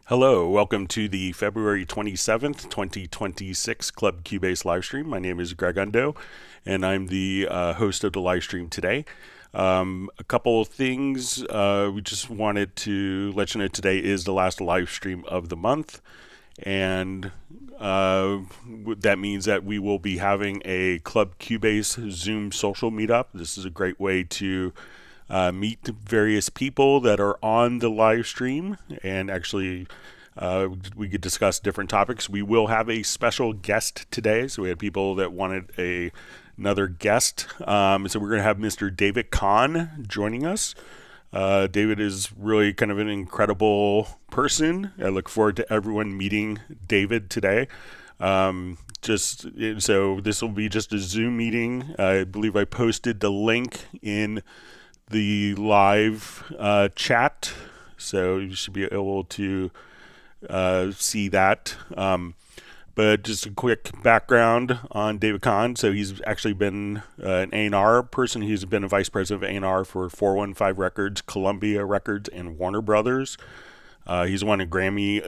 Hello, welcome to the February 27th, 2026 Club Cubase livestream. My name is Greg Undo, and I'm the host of the livestream today. A couple of things we just wanted to let you know today is the last live stream of the month, and that means that we will be having a Club Cubase Zoom social meetup. This is a great way to meet various people that are on the live stream, and actually we could discuss different topics. We will have a special guest today, so we had people that wanted another guest. So we're going to have Mr. David Kahn joining us. David is really kind of an incredible person. I look forward to everyone meeting David today. So this will be just a Zoom meeting. I believe I posted the link in the live chat, so you should be able to see that. But just a quick background on David Kahn. So he's actually been an A&R person. He's been a vice president of A&R for 415 Records, Columbia Records, and Warner Brothers. He's won a Grammy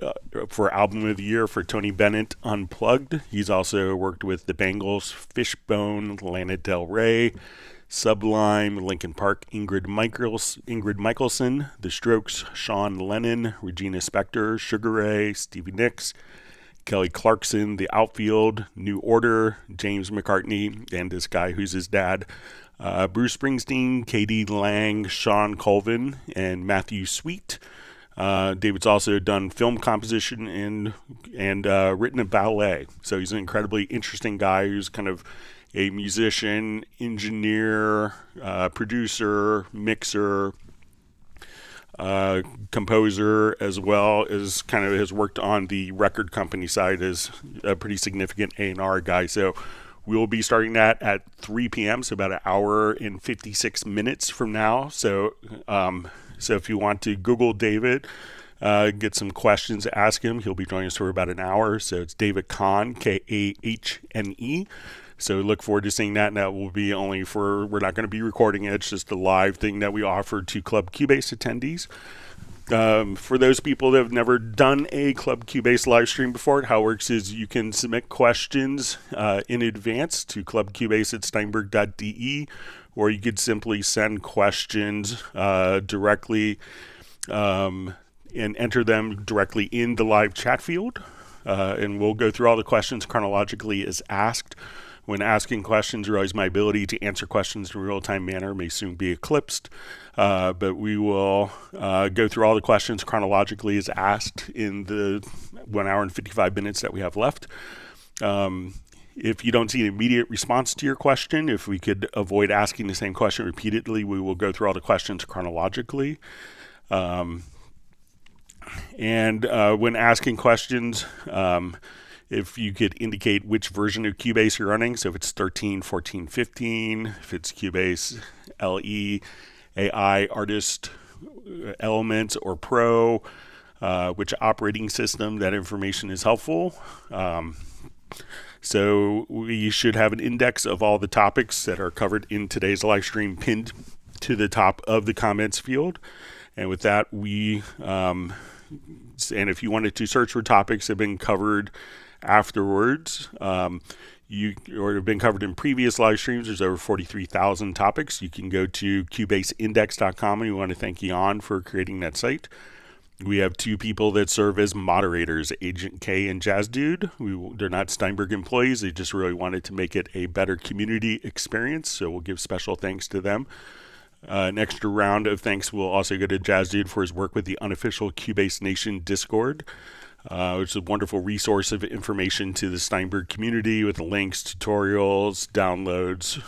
for Album of the Year for Tony Bennett Unplugged. He's also worked with the Bangles, Fishbone, Lana Del Rey, Sublime, Linkin Park, Ingrid Michaelson, The Strokes, Sean Lennon, Regina Spektor, Sugar Ray, Stevie Nicks, Kelly Clarkson, The Outfield, New Order, James McCartney, and this guy who's his dad, Bruce Springsteen, Katie Lang, Sean Colvin, and Matthew Sweet. David's also done film composition and written a ballet. So he's an incredibly interesting guy who's kind of a musician, engineer, producer, mixer, composer, as well as kind of has worked on the record company side as a pretty significant A&R guy. So we will be starting that at 3 p.m., so about an hour and 56 minutes from now. So if you want to Google David, get some questions, ask him. He'll be joining us for about an hour. So it's David Kahn, Kahne. So look forward to seeing that, and that will be only we're not going to be recording it. It's just a live thing that we offer to Club Cubase attendees. For those people that have never done a Club Cubase live stream before, how it works is you can submit questions in advance to clubcubase@steinberg.de, or you could simply send questions directly and enter them directly in the live chat field. And we'll go through all the questions chronologically as asked. When asking questions, realize my ability to answer questions in a real-time manner may soon be eclipsed, but we will go through all the questions chronologically as asked in the 1 hour and 55 minutes that we have left. If you don't see an immediate response to your question, if we could avoid asking the same question repeatedly, we will go through all the questions chronologically. And when asking questions, if you could indicate which version of Cubase you're running, so if it's 13, 14, 15, if it's Cubase LE, AI, Artist, Elements, or Pro, which operating system, that information is helpful. So we should have an index of all the topics that are covered in today's live stream pinned to the top of the comments field. And with that, and if you wanted to search for topics that have been covered afterwards, or have been covered in previous live streams, there's over 43,000 topics. You can go to cubaseindex.com, and we want to thank Jan for creating that site. We have two people that serve as moderators, Agent K and Jazz Dude. They're not Steinberg employees. They just really wanted to make it a better community experience, so we'll give special thanks to them. An extra round of thanks will also go to Jazz Dude for his work with the unofficial Cubase Nation Discord, which is a wonderful resource of information to the Steinberg community with links, tutorials, downloads.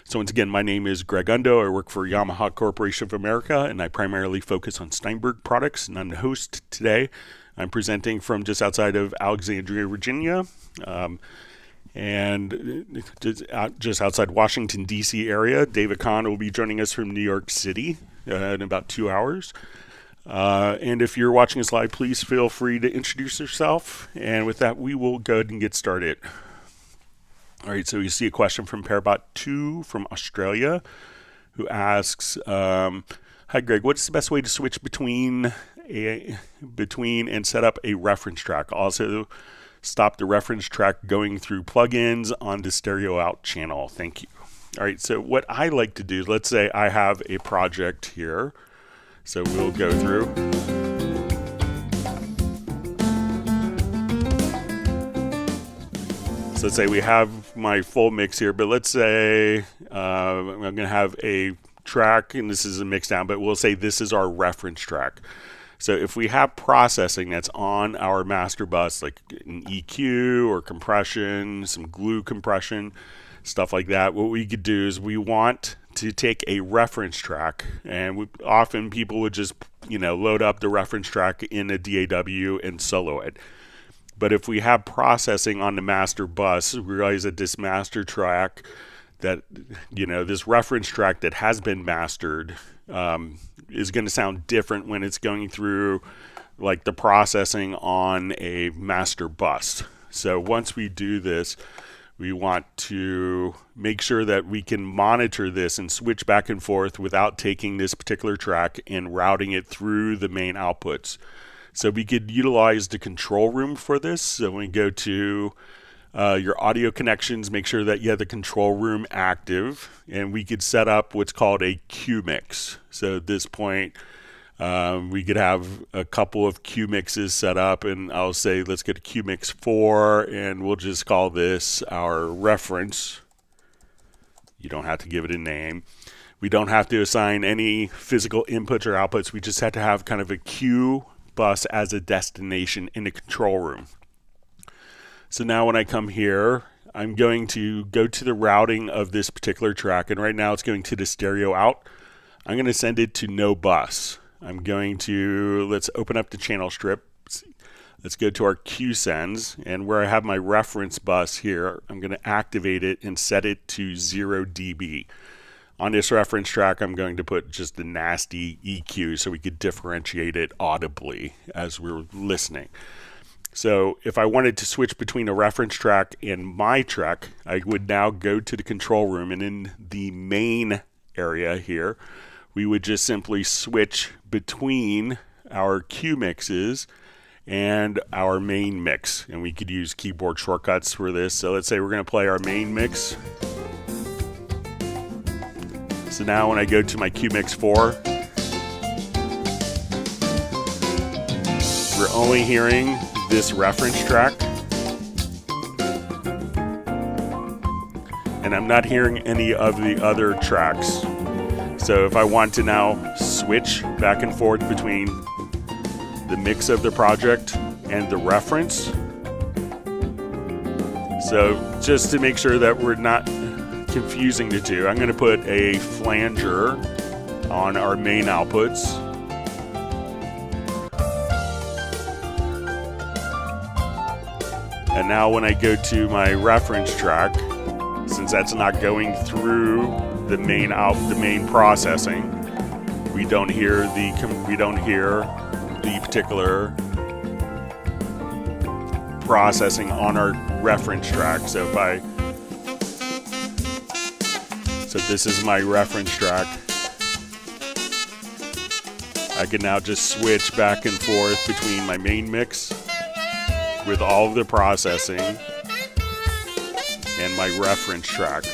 So once again, my name is Greg Undo. I work for Yamaha Corporation of America, and I primarily focus on Steinberg products, and I'm the host today. I'm presenting from just outside of Alexandria, Virginia, and just outside Washington, D.C. area. David Kahn will be joining us from New York City in about 2 hours. And if you're watching us live, please feel free to introduce yourself. And with that, we will go ahead and get started. All right, so you see a question from Parabot2 from Australia, who asks, hi Greg, what's the best way to switch between between and set up a reference track. Also, stop the reference track going through plugins on the stereo out channel. Thank you. All right, so what I like to do, let's say I have a project here. So we'll go through. So let's say we have my full mix here, but let's say I'm going to have a track, and this is a mix down, but we'll say this is our reference track. So if we have processing that's on our master bus, like an EQ or compression, some glue compression, stuff like that, what we could do is we want to take a reference track, and often people would just, load up the reference track in a DAW and solo it. But if we have processing on the master bus, we realize that this master track, that this reference track that has been mastered is going to sound different when it's going through like the processing on a master bus. So once we do this, we want to make sure that we can monitor this and switch back and forth without taking this particular track and routing it through the main outputs. So we could utilize the control room for this. So when we go to your audio connections, make sure that you have the control room active, and we could set up what's called a Q mix. So at this point, we could have a couple of Q mixes set up, and I'll say let's get to Q mix 4, and we'll just call this our reference. You don't have to give it a name. We don't have to assign any physical inputs or outputs. We just have to have kind of a Q bus as a destination in the control room. So now when I come here, I'm going to go to the routing of this particular track, and right now it's going to the stereo out. I'm going to send it to no bus. I'm going to, let's open up the channel strip. Let's go to our Q sends, and where I have my reference bus here, I'm going to activate it and set it to 0 dB. On this reference track, I'm going to put just the nasty EQ so we could differentiate it audibly as we're listening. So if I wanted to switch between a reference track and my track, I would now go to the control room, and in the main area here, we would just simply switch between our Q mixes and our main mix. And we could use keyboard shortcuts for this. So let's say we're going to play our main mix. So now when I go to my Q mix 4, we're only hearing this reference track, and I'm not hearing any of the other tracks. So if I want to now switch back and forth between the mix of the project and the reference, so just to make sure that we're not confusing the two, I'm going to put a flanger on our main outputs. And now when I go to my reference track, since that's not going through the main processing, we don't hear the particular processing on our reference track. So this is my reference track. I can now just switch back and forth between my main mix with all of the processing and my reference track.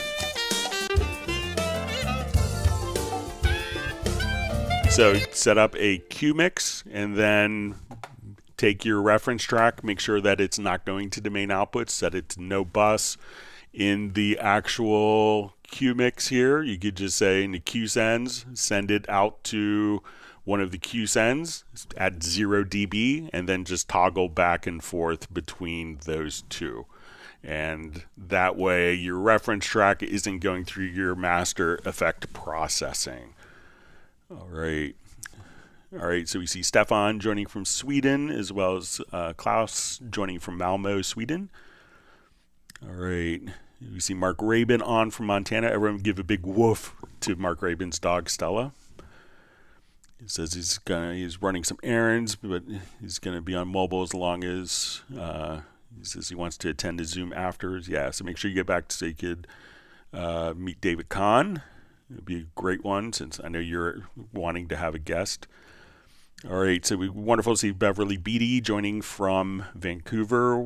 So set up a Q mix, and then take your reference track, make sure that it's not going to the main output, set it to no bus. In the actual Q mix here, you could just say in the Q sends, send it out to one of the Q sends at 0 dB, and then just toggle back and forth between those two. And that way your reference track isn't going through your master effect processing. All right, so we see Stefan joining from Sweden, as well as Klaus joining from Malmo, Sweden. All right, we see Mark Rabin on from Montana. Everyone give a big woof to Mark Rabin's dog, Stella. He says he's running some errands, but he's going to be on mobile as long as he says he wants to attend the Zoom afterwards. Yeah, so make sure you get back so you could meet David Kahn. It would be a great one, since I know you're wanting to have a guest. All right, so wonderful to see Beverly Beatty joining from Vancouver,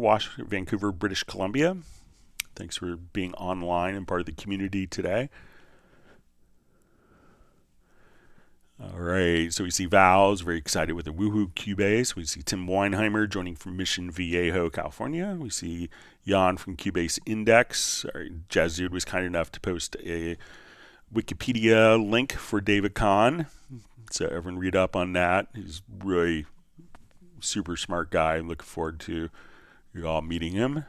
British Columbia. Thanks for being online and part of the community today. All right, so we see Val's very excited with the Woohoo Cubase. We see Tim Weinheimer joining from Mission Viejo, California. We see Jan from Cubase Index. Jazz Dude was kind enough to post a Wikipedia link for David Kahn, so everyone read up on that. He's really super smart guy. I'm looking forward to you all meeting him.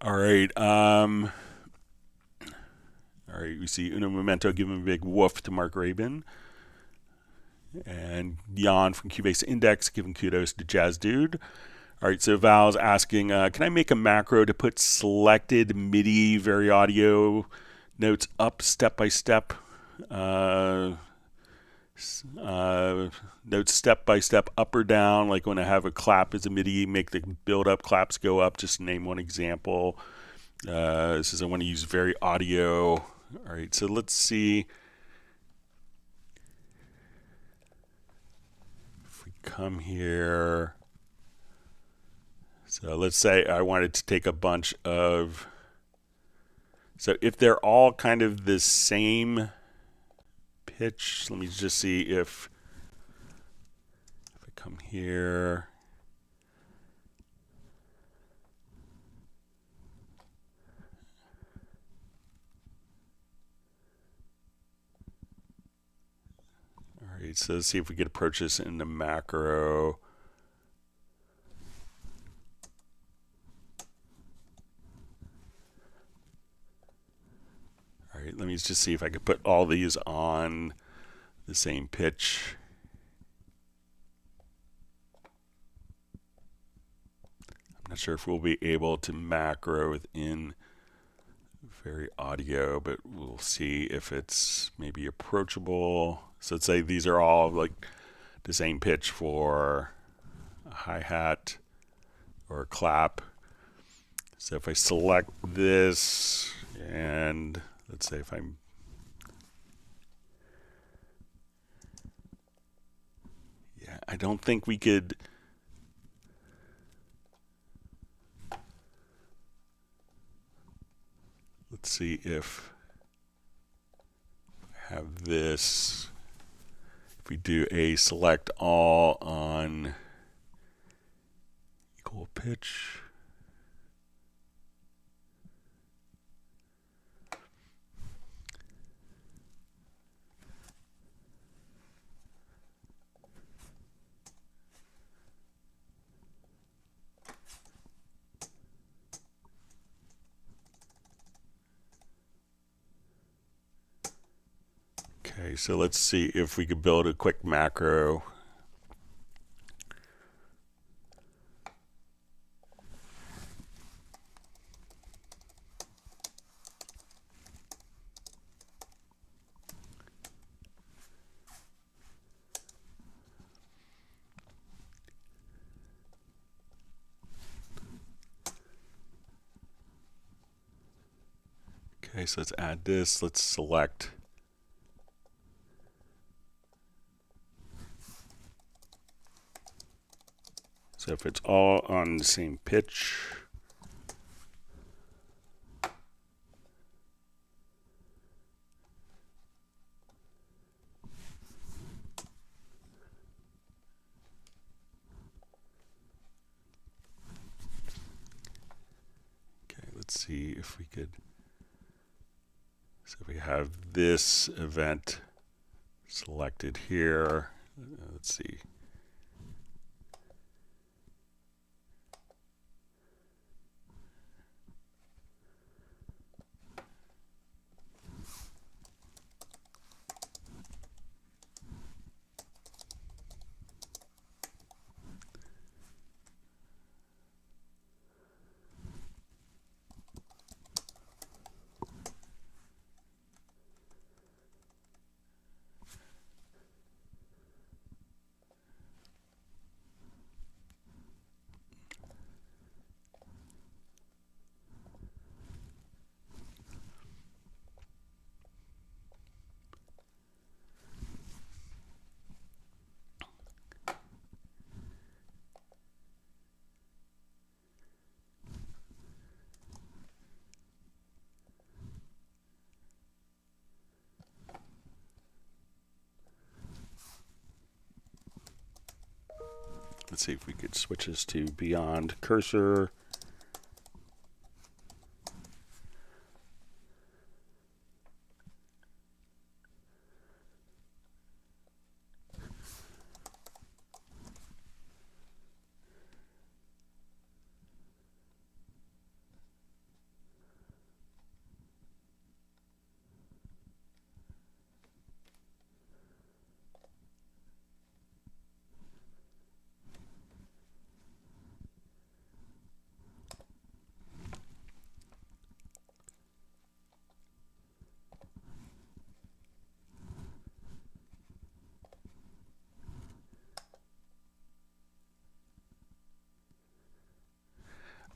All right. All right. We see Uno Momento giving a big woof to Mark Rabin. And Jan from Cubase Index giving kudos to Jazz Dude. All right. So Val's asking, can I make a macro to put selected MIDI vari audio notes up step by step? Notes step by step up or down, like when I have a clap as a MIDI, make the build up claps go up. Just name one example. This is I want to use vari audio. All right, so let's see if we come here. So let's say I wanted to take a bunch of, so if they're all kind of the same pitch, let me just see if I come here. All right, so let's see if we could approach this in the macro. All right, let me just see if I could put all these on the same pitch. I'm not sure if we'll be able to macro within vari audio, but we'll see if it's maybe approachable. So let's say these are all like the same pitch for a hi-hat or a clap. So if I select this, and let's say if I'm, yeah, I don't think we could, let's see if I have this, if we do a select all on equal pitch. Okay, so let's see if we could build a quick macro. Okay, so let's add this. Let's select. So if it's all on the same pitch, okay, let's see if we could, so we have this event selected here. Let's see. Let's see if we could switch this to beyond cursor.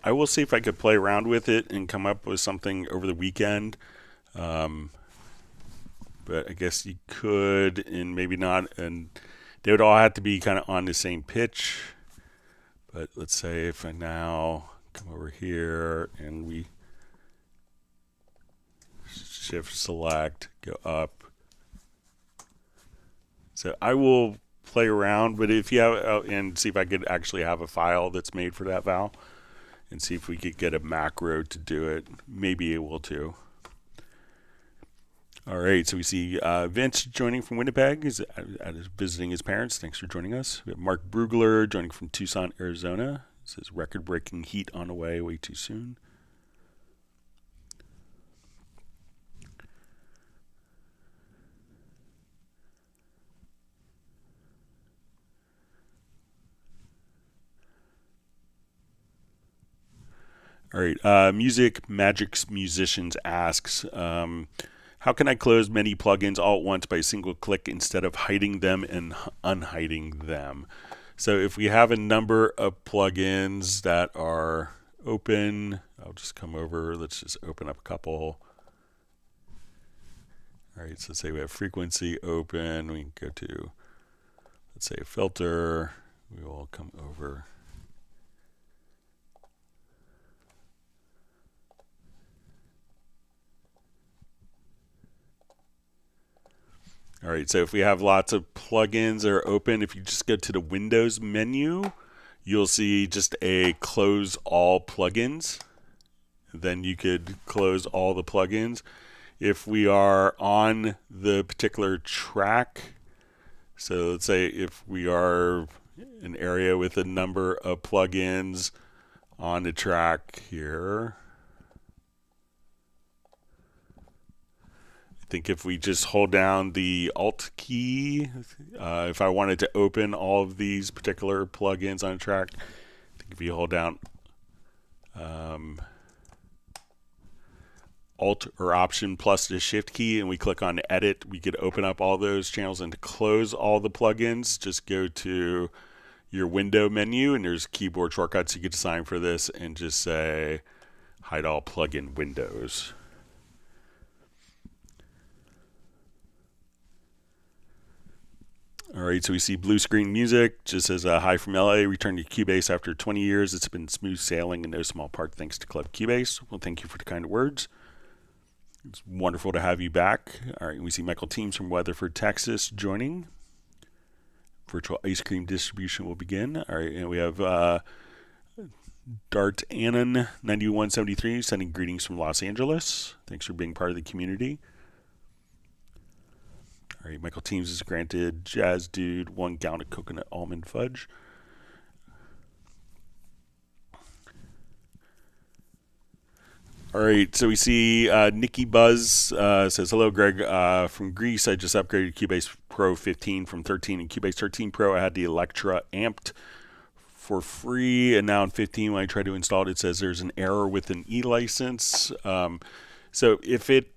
I will see if I could play around with it and come up with something over the weekend. But I guess you could, and maybe not. And they would all have to be kind of on the same pitch. But let's say if I now come over here and we shift select, go up. So I will play around, but if you have, and see if I could actually have a file that's made for that valve. And see if we could get a macro to do it. Maybe it will too. All right, so we see Vince joining from Winnipeg. He's visiting his parents. Thanks for joining us. We have Mark Brugler joining from Tucson, Arizona. It says record-breaking heat on the way too soon. All right, Music Magic's Musicians asks, how can I close many plugins all at once by a single click instead of hiding them and unhiding them? So if we have a number of plugins that are open, I'll just come over, let's just open up a couple. All right, so say we have frequency open, we can go to, let's say, filter, we will come over. All right, so if we have lots of plugins that are open, if you just go to the Windows menu, you'll see just a close all plugins. Then you could close all the plugins. If we are on the particular track, so let's say if we are an area with a number of plugins on the track here, I think if we just hold down the Alt key, if I wanted to open all of these particular plugins on a track, I think if you hold down Alt or Option plus the Shift key and we click on Edit, we could open up all those channels. And to close all the plugins, just go to your window menu and there's keyboard shortcuts you could assign for this and just say hide all plugin windows. All right, so we see Blue Screen Music, just says hi from LA, returned to Cubase after 20 years. It's been smooth sailing in no small part thanks to Club Cubase. Well, thank you for the kind words. It's wonderful to have you back. All right, we see Michael Teams from Weatherford, Texas joining. Virtual ice cream distribution will begin. All right, and we have Dart Annan 9173 sending greetings from Los Angeles. Thanks for being part of the community. All right, Michael Teams is granted Jazz Dude 1 gallon of coconut almond fudge. All right, so we see Nikki Buzz says, hello, Greg, from Greece. I just upgraded Cubase Pro 15 from 13. In Cubase 13 Pro, I had the Electra amped for free, and now in 15, when I try to install it, it says there's an error with an E-license. So if it,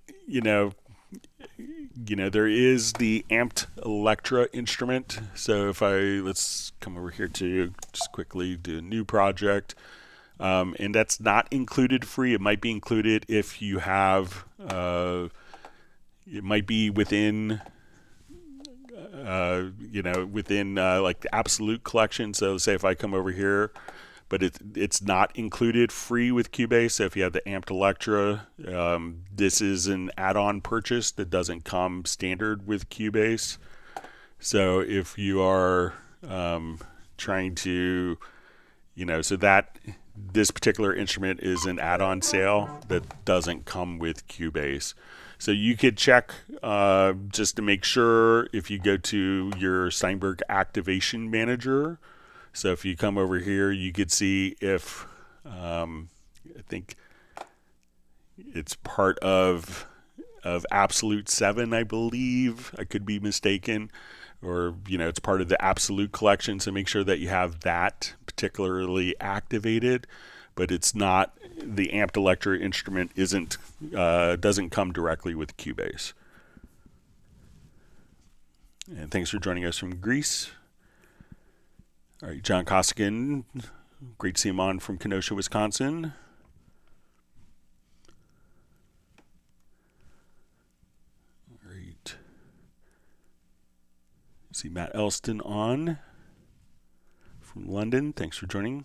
there is the amped Electra instrument. So if let's come over here to just quickly do a new project. And that's not included free. It might be included if you have, it might be within, within like the absolute collection. So say if I come over here, but it's not included free with Cubase. So if you have the amped Electra, this is an add-on purchase that doesn't come standard with Cubase. So if you are trying to, so that this particular instrument is an add-on sale that doesn't come with Cubase. So you could check just to make sure if you go to your Steinberg activation manager. So if you come over here, you could see if I think it's part of Absolute 7, I believe. I could be mistaken. Or, it's part of the Absolute collection. So make sure that you have that particularly activated. But it's not, the amped Electra instrument doesn't come directly with Cubase. And thanks for joining us from Greece. All right, John Costigan, great to see him on from Kenosha, Wisconsin. All right. See Matt Elston on from London. Thanks for joining.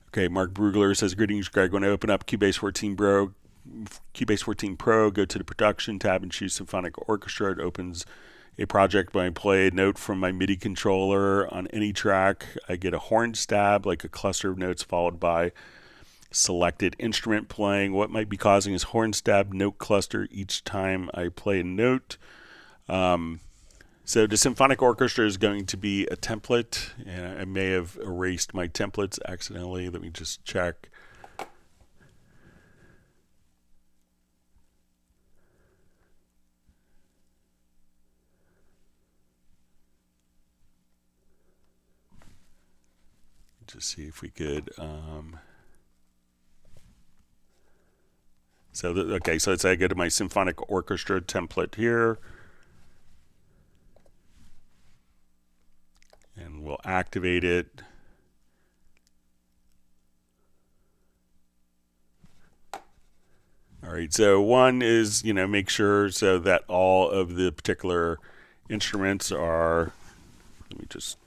Okay, Mark Brugler says, greetings, Greg. When I open up Cubase 14 Pro, go to the production tab and choose Symphonic Orchestra. It opens a project when I play a note from my MIDI controller on any track. I get a horn stab, like a cluster of notes followed by selected instrument playing. What might be causing this horn stab note cluster each time I play a note? So the Symphonic Orchestra is going to be a template, and I may have erased my templates accidentally. Let me just check. Just see if we could. Okay, so let's say I go to my Symphonic Orchestra template here. And we'll activate it. All right, so one is, make sure so that all of the particular instruments are, let me just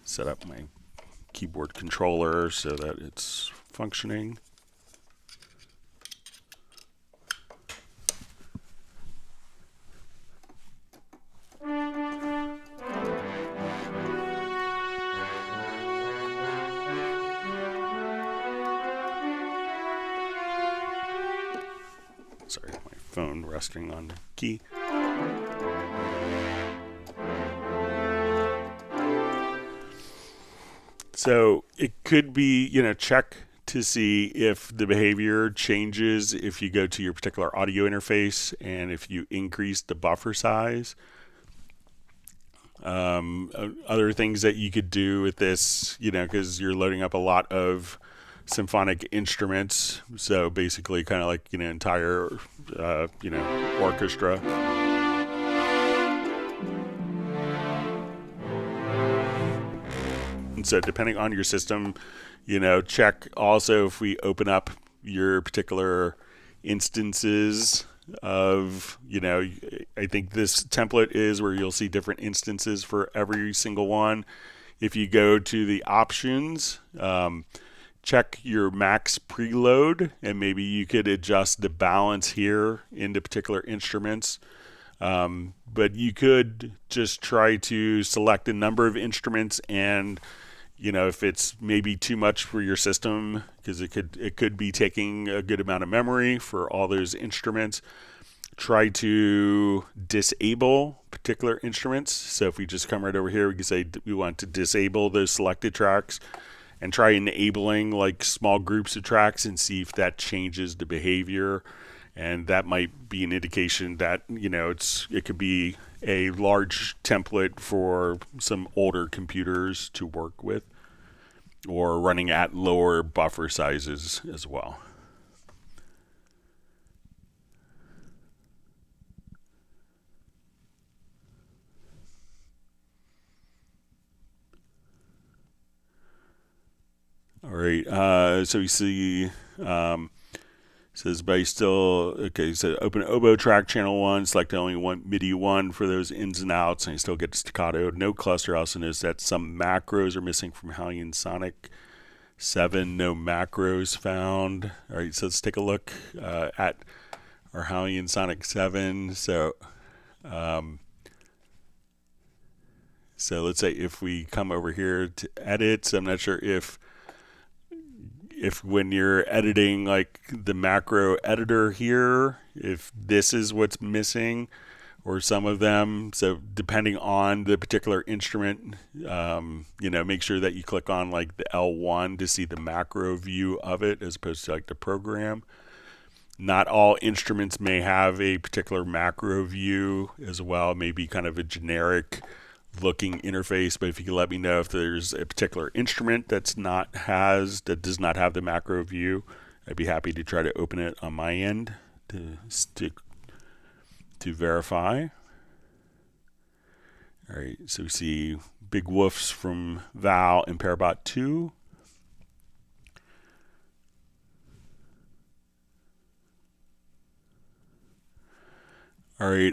set up my keyboard controller so that it's functioning. Sorry, my phone resting on the key. So it could be, check to see if the behavior changes if you go to your particular audio interface and if you increase the buffer size. Other things that you could do with this, because you're loading up a lot of symphonic instruments, so basically kind of like entire orchestra. And so depending on your system, check also if we open up your particular instances of, I think this template is where you'll see different instances for every single one. If you go to the options, check your max preload, and maybe you could adjust the balance here into particular instruments. But you could just try to select a number of instruments, and if it's maybe too much for your system, because it could be taking a good amount of memory for all those instruments, try to disable particular instruments. So if we just come right over here, we can say we want to disable those selected tracks and try enabling like small groups of tracks and see if that changes the behavior. And that might be an indication that, it could be a large template for some older computers to work with, or running at lower buffer sizes as well. All right, so we see, says, but I still, okay, so open oboe track channel 1, select only one MIDI 1 for those ins and outs, and I still get staccato. No cluster. I also notice that some macros are missing from HALion Sonic 7, no macros found. All right, so let's take a look at our HALion Sonic 7. So, So let's say if we come over here to edit, I'm not sure if when you're editing like the macro editor here, if this is what's missing or some of them. So depending on the particular instrument, make sure that you click on like the L1 to see the macro view of it as opposed to like the program. Not all instruments may have a particular macro view as well, maybe kind of a generic looking interface, but if you can let me know if there's a particular instrument that does not have the macro view, I'd be happy to try to open it on my end to verify. All right, so we see big woofs from Val and Parabot 2. All right,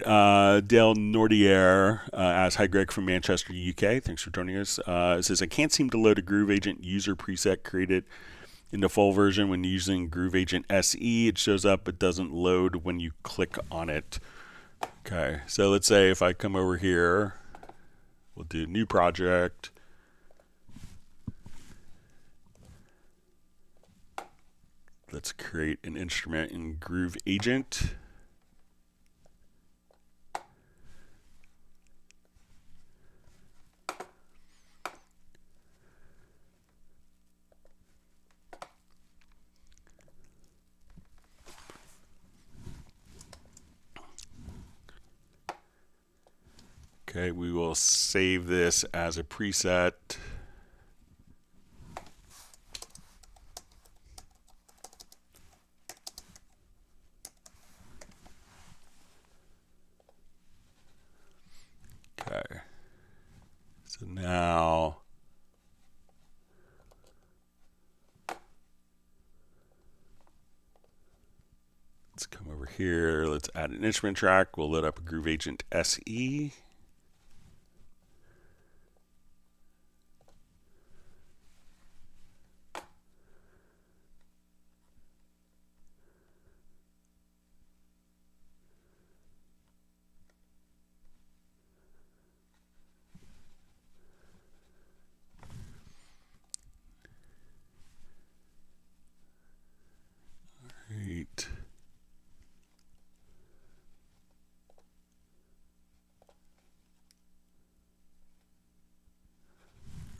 Dale Nordier asks, hi Greg from Manchester, UK. Thanks for joining us. It says, I can't seem to load a Groove Agent user preset created in the full version when using Groove Agent SE. It shows up but doesn't load when you click on it. Okay, so let's say if I come over here, we'll do new project. Let's create an instrument in Groove Agent. Okay, we will save this as a preset. Okay, so now let's come over here. Let's add an instrument track. We'll load up a Groove Agent SE. Right.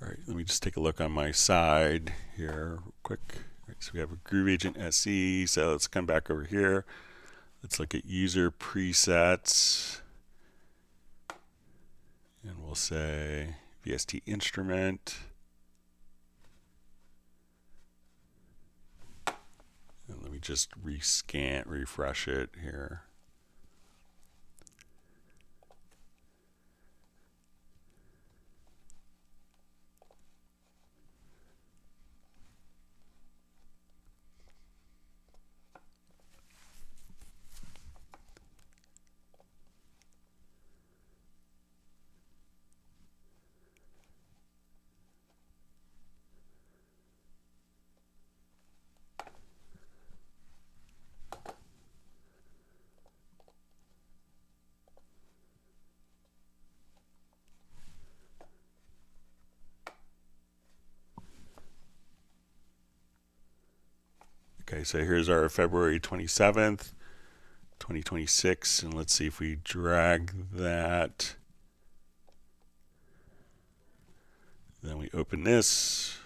All right, let me just take a look on my side here real quick. All right, so we have a Groove Agent SE. So let's come back over here. Let's look at user presets. And we'll say VST instrument. And let me just refresh it here. Okay, so here's our February 27th, 2026, and let's see if we drag that. Then we open this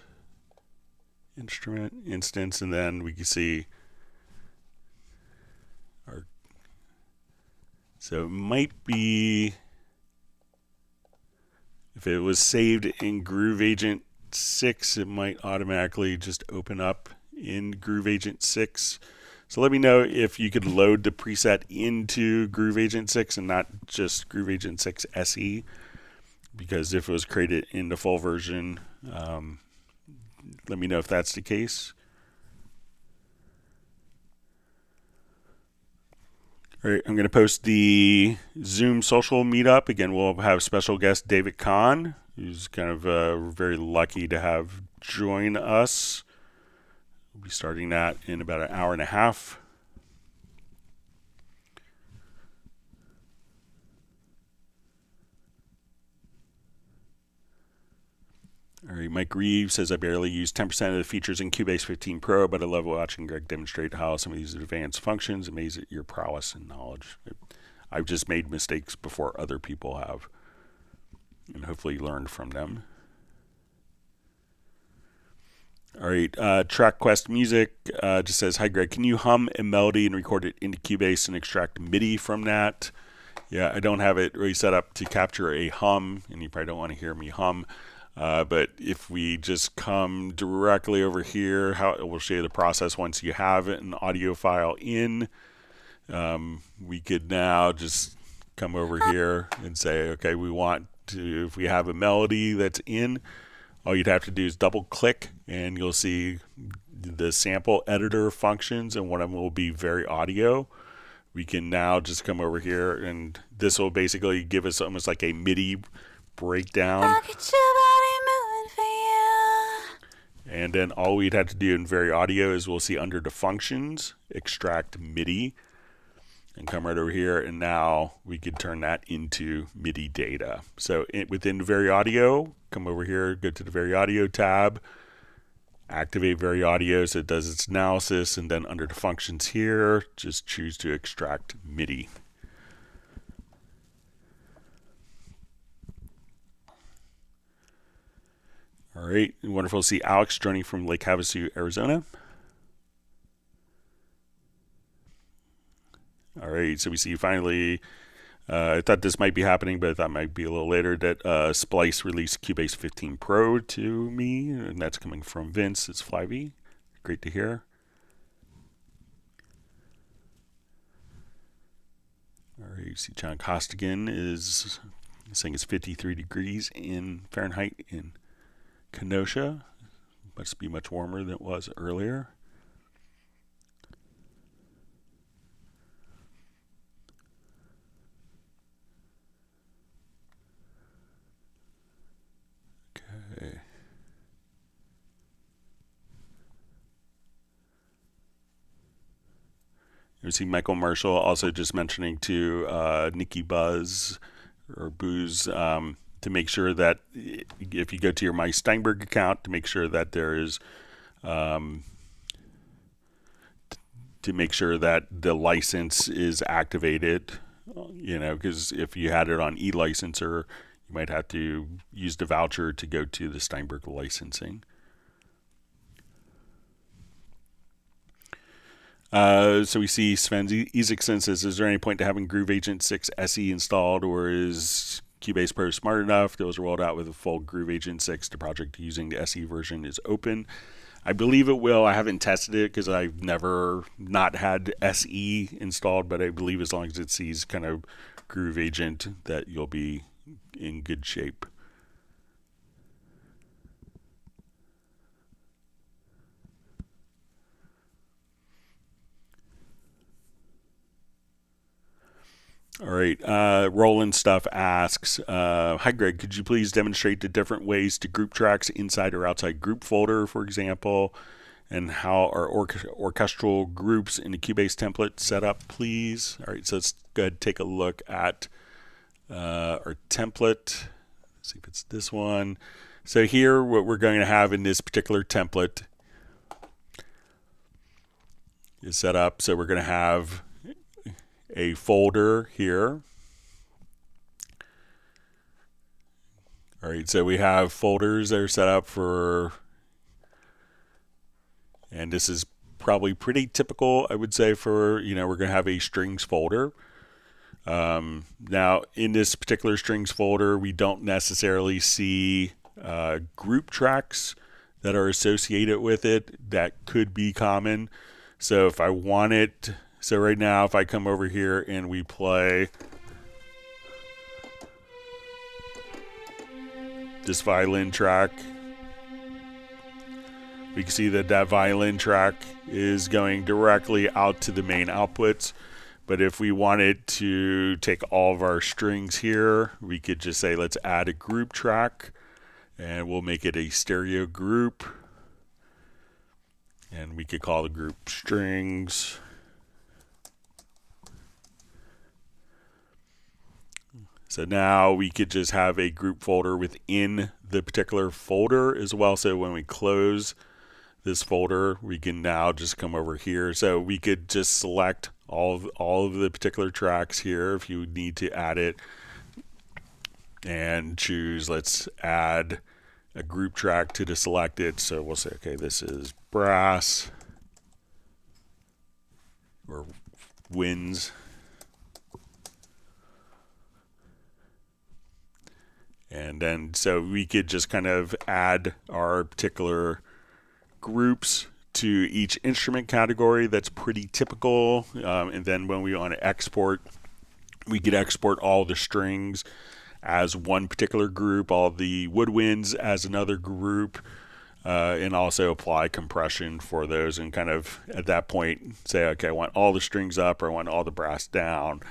instrument instance, and then we can see our, so it might be, if it was saved in Groove Agent 6, it might automatically just open up in Groove Agent 6. So let me know if you could load the preset into Groove Agent 6 and not just Groove Agent 6 SE, because if it was created in the full version, let me know if that's the case. All right, I'm going to post the Zoom social meetup. Again, we'll have special guest David Kahn, who's kind of very lucky to have join us. We'll be starting that in about an hour and a half. All right, Mike Reeves says, I barely use 10% of the features in Cubase 15 Pro, but I love watching Greg demonstrate how some of these advanced functions amaze at your prowess and knowledge. I've just made mistakes before other people have, and hopefully learned from them. All right, TrackQuest Music just says, hi Greg, can you hum a melody and record it into Cubase and extract MIDI from that? Yeah, I don't have it really set up to capture a hum, and you probably don't want to hear me hum. But if we just come directly over here, it will show you the process once you have an audio file in. We could now just come over here and say, okay, we want to, if we have a melody that's in, all you'd have to do is double click and you'll see the sample editor functions, and one of them will be very audio. We can now just come over here, and this will basically give us almost like a MIDI breakdown. And then all we'd have to do in very audio is we'll see under the functions, extract MIDI, and come right over here, and now we could turn that into MIDI data. So within very audio, come over here, go to the very audio tab, activate very audio so it does its analysis, and then under the functions here, just choose to extract MIDI. All right, wonderful to see Alex joining from Lake Havasu, Arizona. All right, so we see finally, I thought this might be happening, but I thought it might be a little later, that Splice released Cubase 15 Pro to me, and that's coming from Vince. It's Flyby. Great to hear. All right, you see John Costigan is saying it's 53 degrees in Fahrenheit in Kenosha. Must be much warmer than it was earlier. Okay. You see Michael Marshall also just mentioning to Nikki Buzz or Booze to make sure that if you go to your My Steinberg account, to make sure that there is, to make sure that the license is activated, you know, because if you had it on eLicenser, you might have to use the voucher to go to the Steinberg licensing. So we see Sven Isaacson says, is there any point to having Groove Agent 6 SE installed, or is Cubase Pro smart enough? Those are rolled out with a full Groove Agent 6. The project using the SE version is open. I believe it will. I haven't tested it because I've never not had SE installed, but I believe as long as it sees kind of Groove Agent that you'll be in good shape. All right, Roland Stuff asks, hi Greg, could you please demonstrate the different ways to group tracks inside or outside group folder, for example, and how are orchestral groups in the Cubase template set up, please? All right, so let's go ahead and take a look at our template. Let's see if it's this one. So here, what we're going to have in this particular template is set up. So we're going to have a folder here. All right, so we have folders that are set up for, and this is probably pretty typical, I would say, for, you know, we're going to have a strings folder. Now, in this particular strings folder, we don't necessarily see group tracks that are associated with it. That could be common. So if I want it, so right now, if I come over here and we play this violin track, we can see that that violin track is going directly out to the main outputs. But if we wanted to take all of our strings here, we could just say, let's add a group track, and we'll make it a stereo group. And we could call the group strings. So now we could just have a group folder within the particular folder as well. So when we close this folder, we can now just come over here. So we could just select all of the particular tracks here if you need to add it, and choose, let's add a group track to the selected. So we'll say, okay, this is brass or winds. And then so we could just kind of add our particular groups to each instrument category. That's pretty typical. And then when we want to export, we could export all the strings as one particular group, all the woodwinds as another group, and also apply compression for those, and kind of at that point say, okay, I want all the strings up, or I want all the brass down,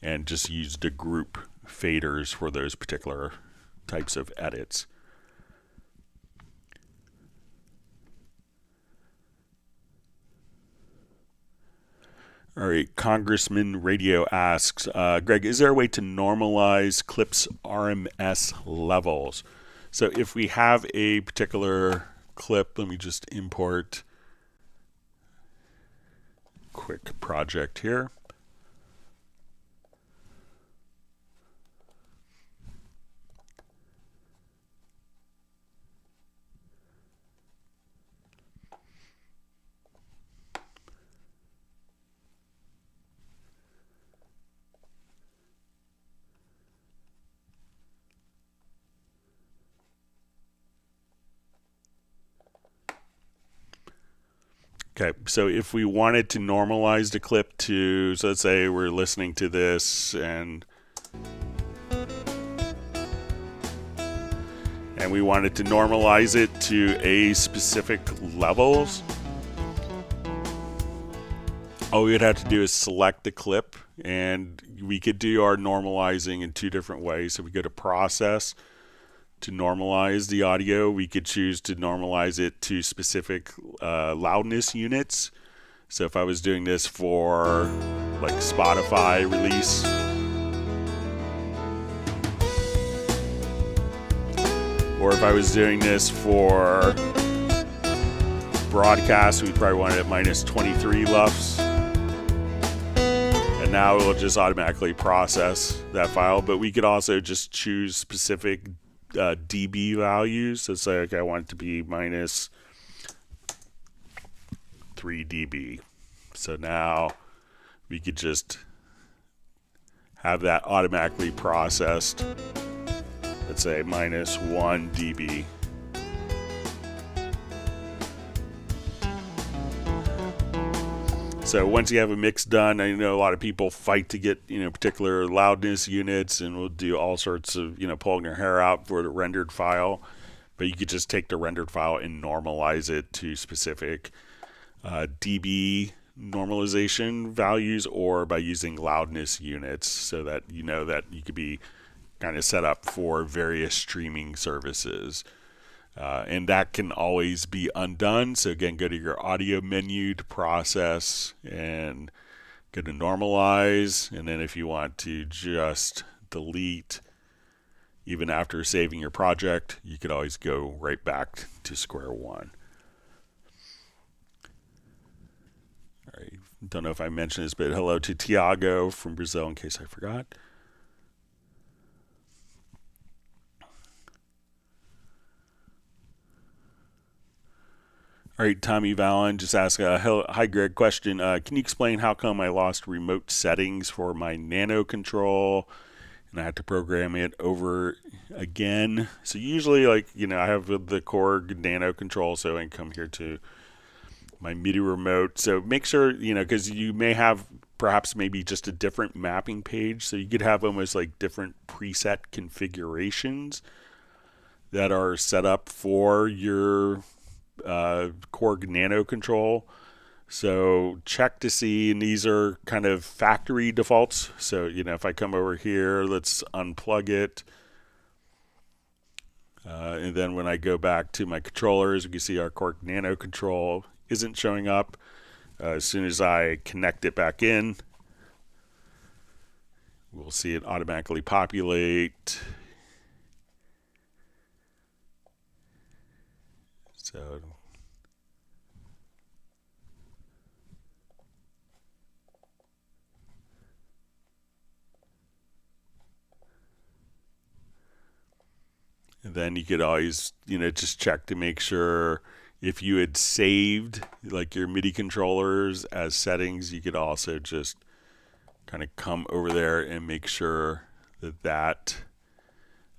and just use the group faders for those particular types of edits. All right, Congressman Radio asks, Greg, is there a way to normalize clips RMS levels? So if we have a particular clip, let me just import a quick project here. Okay, so if we wanted to normalize the clip to, so let's say we're listening to this and we wanted to normalize it to a specific levels, all we would have to do is select the clip, and we could do our normalizing in two different ways. So we go to process to normalize the audio. We could choose to normalize it to specific loudness units. So if I was doing this for like Spotify release, or if I was doing this for broadcast, we'd probably want it at minus 23 LUFS. And now it will just automatically process that file. But we could also just choose specific dB values. So say, okay, I want it to be minus 3 dB. So now we could just have that automatically processed. Let's say minus 1 dB. So once you have a mix done, I know a lot of people fight to get, particular loudness units, and will do all sorts of, pulling their hair out for the rendered file. But you could just take the rendered file and normalize it to specific dB normalization values, or by using loudness units, so that you know that you could be kind of set up for various streaming services. And that can always be undone. So again, go to your audio menu to process and go to normalize. And then if you want to just delete, even after saving your project, you could always go right back to square one. All right. Don't know if I mentioned this, but hello to Tiago from Brazil, in case I forgot. All right, Tommy Vallon just asked, hi Greg, question, can you explain how come I lost remote settings for my nano control and I had to program it over again? So usually, I have the Korg nano control, so I can come here to my MIDI remote. So make sure, because you may have perhaps maybe just a different mapping page, so you could have almost like different preset configurations that are set up for your Korg Nano control. So check to see, and these are kind of factory defaults. So if I come over here, let's unplug it, and then when I go back to my controllers, we can see our Korg Nano control isn't showing up. As soon as I connect it back in, we'll see it automatically populate. So and then you could always, just check to make sure if you had saved like your MIDI controllers as settings, you could also just kind of come over there and make sure that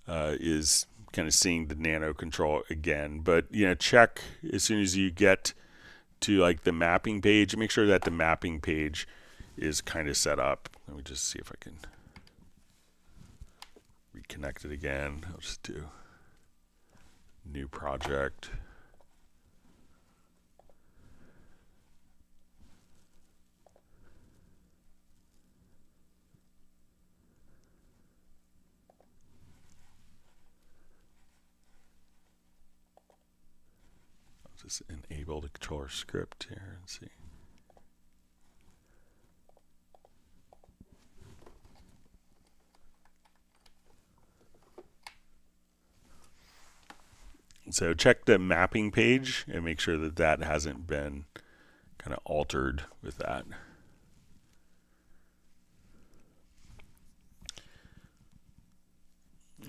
is kind of seeing the nano control again. But check as soon as you get to like the mapping page, make sure that the mapping page is kind of set up. Let me just see if I can reconnect it again. I'll just do new project. I'll just enable the controller script here and see. So check the mapping page and make sure that that hasn't been kind of altered with that.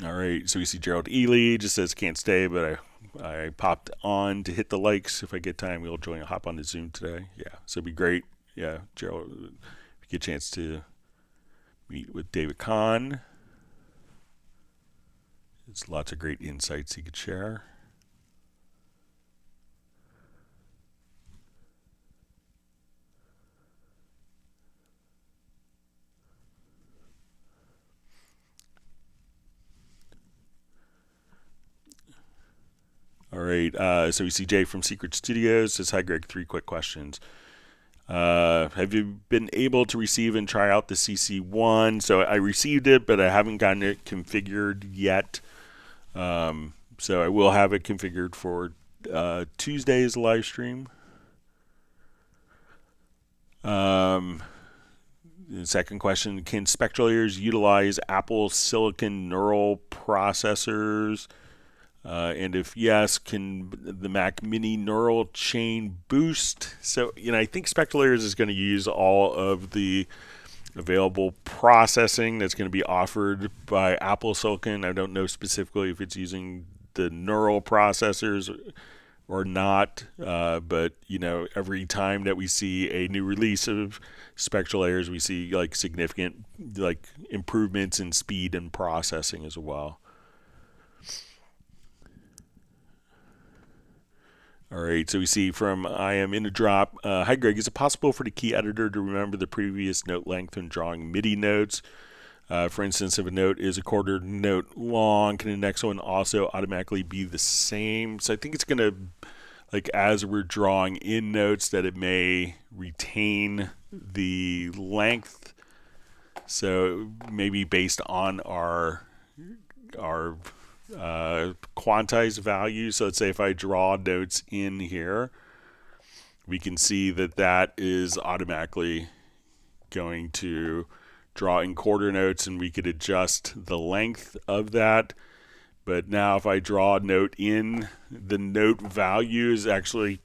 All right, so we see Gerald Ely just says can't stay, but I popped on to hit the likes. If I get time, we'll hop on to Zoom today. Yeah, so it'd be great. Yeah, Gerald, if you get a chance to meet with David Kahn. There's lots of great insights he could share. All right, so we see Jay from Secret Studios says, hi Greg, 3 quick questions. Have you been able to receive and try out the CC1? So I received it, but I haven't gotten it configured yet. So I will have it configured for Tuesday's live stream. The second question, can Spectral Layers utilize Apple Silicon neural processors? And if yes, can the Mac Mini neural chain boost? So, I think Spectral Layers is going to use all of the available processing that's going to be offered by Apple Silicon. I don't know specifically if it's using the neural processors or not, but every time that we see a new release of Spectral Layers, we see like significant like improvements in speed and processing as well. All right, so we see from I am in a drop. Hi Greg, is it possible for the key editor to remember the previous note length when drawing MIDI notes? For instance, if a note is a quarter note long, can the next one also automatically be the same? So I think it's going to, like as we're drawing in notes, that it may retain the length. So maybe based on our quantized value. So let's say if I draw notes in here, we can see that that is automatically going to draw in quarter notes, and we could adjust the length of that. But now if I draw a note in, the note value is actually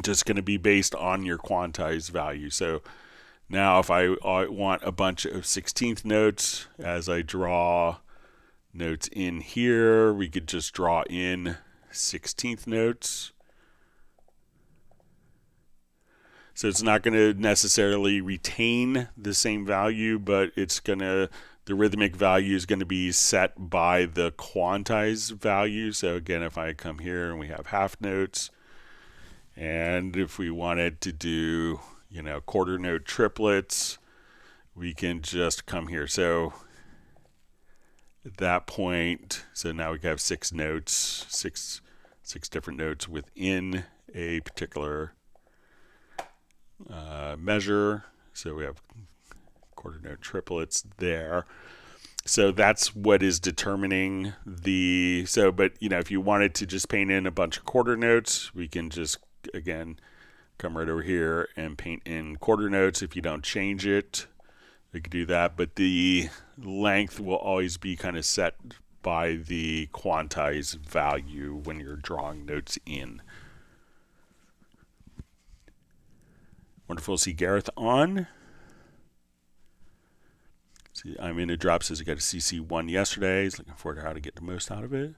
just going to be based on your quantized value. So now if I want a bunch of 16th notes, as I draw notes in here, we could just draw in 16th notes. So it's not going to necessarily retain the same value, but it's going to, the rhythmic value is going to be set by the quantized value. So again, if I come here and we have half notes, and if we wanted to do, quarter note triplets, we can just come here. So at that point, so now we have 6 notes, six different notes within a particular measure. So we have quarter note triplets there. So that's what is determining the, but if you wanted to just paint in a bunch of quarter notes, we can just, again, come right over here and paint in quarter notes if you don't change it. I could do that, but the length will always be kind of set by the quantized value when you're drawing notes in. Wonderful to see Gareth on. See, I'm in a drop, says I got a CC1 yesterday. He's looking forward to how to get the most out of it.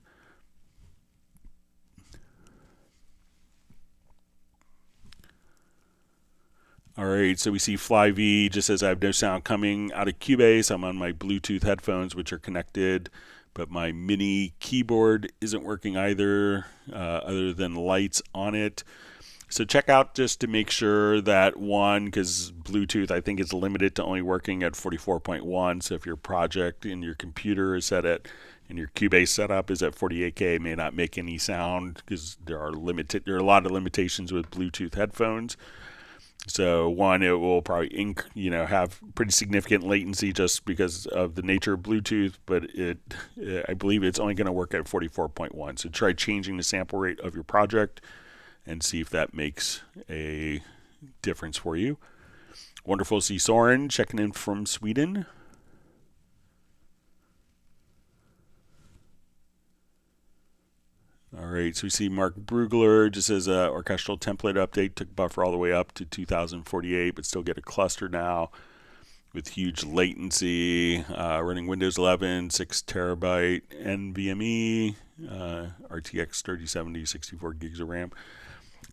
All right, so we see FlyV just says I have no sound coming out of Cubase. I'm on my Bluetooth headphones, which are connected, but my mini keyboard isn't working either, other than lights on it. So check out just to make sure that one, because Bluetooth I think is limited to only working at 44.1. So if your project in your computer is set at, and your Cubase setup is at 48K, it may not make any sound because there are a lot of limitations with Bluetooth headphones. So one, it will probably have pretty significant latency just because of the nature of Bluetooth, but I believe it's only going to work at 44.1. So try changing the sample rate of your project and see if that makes a difference for you. Wonderful to see Soren checking in from Sweden. All right, so we see Mark Brugler just says orchestral template update, took buffer all the way up to 2048, but still get a cluster now with huge latency, running Windows 11, 6 terabyte NVMe, RTX 3070, 64 gigs of RAM.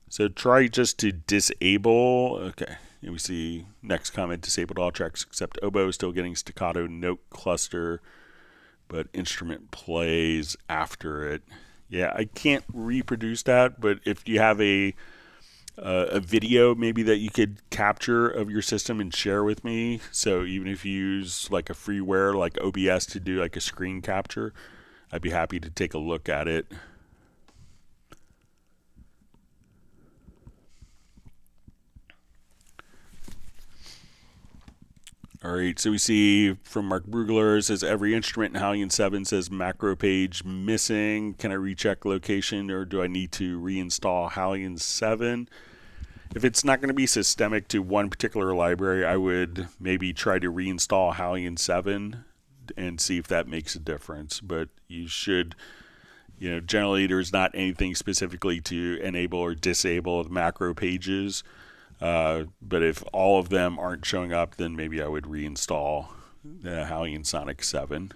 So try just to disable, okay, and we see next comment, disabled all tracks except oboe, still getting staccato note cluster, but instrument plays after it. Yeah, I can't reproduce that, but if you have a video maybe that you could capture of your system and share with me, so even if you use like a freeware like OBS to do like a screen capture, I'd be happy to take a look at it. All right, so we see from Mark Brugler, says every instrument in HALion 7 says macro page missing. Can I recheck location or do I need to reinstall HALion 7? If it's not going to be systemic to one particular library, I would maybe try to reinstall HALion 7 and see if that makes a difference. But you should, generally there's not anything specifically to enable or disable the macro pages. But if all of them aren't showing up, then maybe I would reinstall the HALion Sonic 7.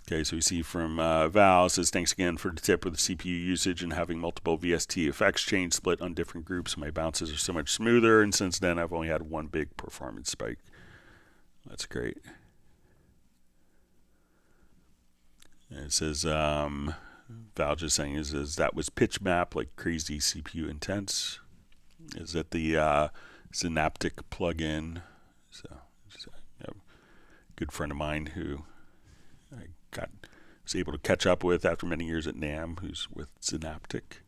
Okay, so we see from Val, says, thanks again for the tip with the CPU usage and having multiple VST effects chains split on different groups. My bounces are so much smoother, and since then I've only had one big performance spike. That's great. And it says, Val just saying is that was pitch map, like crazy CPU intense. Is that the Synaptic plugin? So just a good friend of mine who I was able to catch up with after many years at NAMM, who's with Synaptic.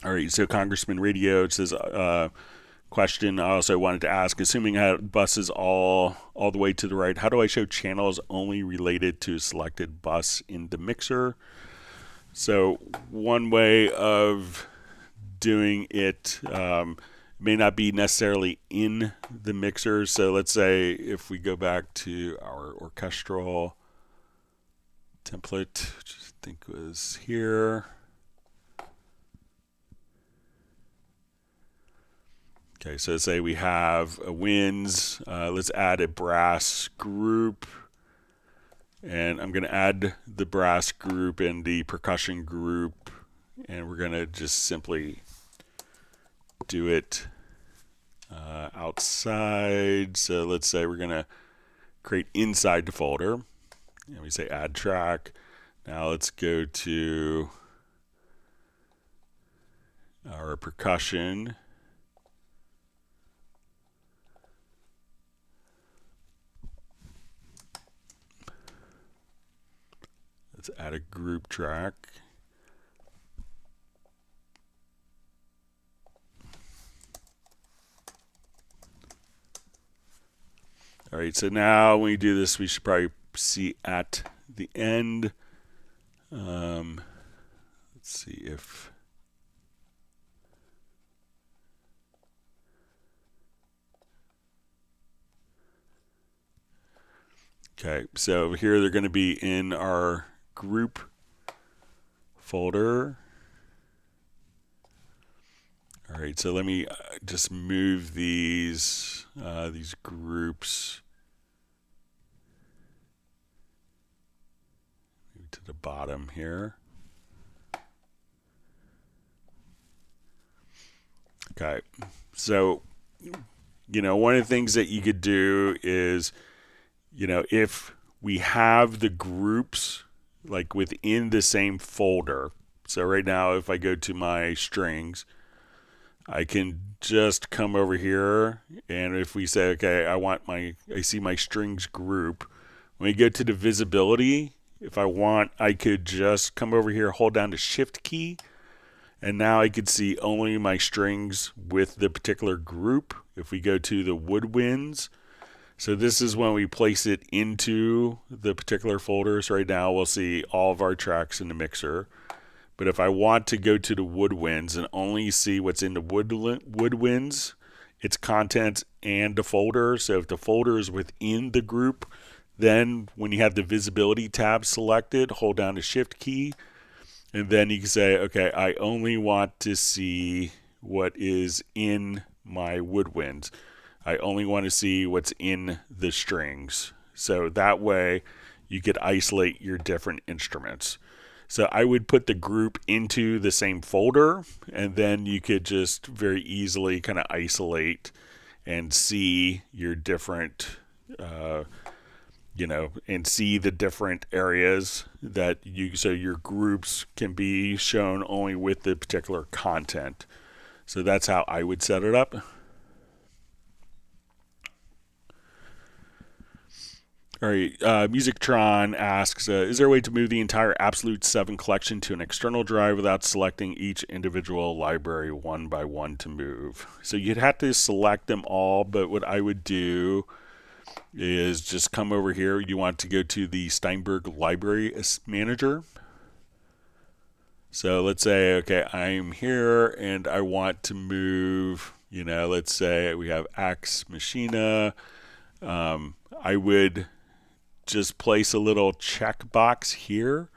All right, so Congressman Radio says, question I also wanted to ask, assuming I had buses all the way to the right, how do I show channels only related to a selected bus in the mixer? So one way of doing it may not be necessarily in the mixer. So let's say if we go back to our orchestral template, which I think was here. Okay, so say we have a winds. Let's add a brass group. And I'm going to add the brass group and the percussion group. And we're going to just simply do it outside. So let's say we're going to create inside the folder. And we say add track. Now let's go to our percussion. Let's add a group track. All right, so now when we do this, we should probably see at the end. Let's see if... Okay, so here they're going to be in our group folder. All right, so let me just move these groups to the bottom here. Okay, so one of the things that you could do is, if we have the groups like within the same folder. So right now, if I go to my strings, I can just come over here, and if we say, okay, I see my strings group. When we go to the visibility, if I want, I could just come over here, hold down the Shift key, and now I could see only my strings with the particular group. If we go to the woodwinds, so this is when we place it into the particular folders. Right now we'll see all of our tracks in the mixer. But if I want to go to the woodwinds and only see what's in the woodwinds, its contents and the folder. So if the folder is within the group, then when you have the visibility tab selected, hold down the Shift key. And then you can say, okay, I only want to see what is in my woodwinds. I only want to see what's in the strings. So that way you could isolate your different instruments. So I would put the group into the same folder, and then you could just very easily kind of isolate and see your different, and see the different areas that so your groups can be shown only with the particular content. So that's how I would set it up. All right, Musictron asks, is there a way to move the entire Absolute 7 collection to an external drive without selecting each individual library one by one to move? So you'd have to select them all, but what I would do is just come over here. You want to go to the Steinberg Library Manager. So let's say, okay, I'm here and I want to move, let's say we have Axe Machina. I would just place a little checkbox here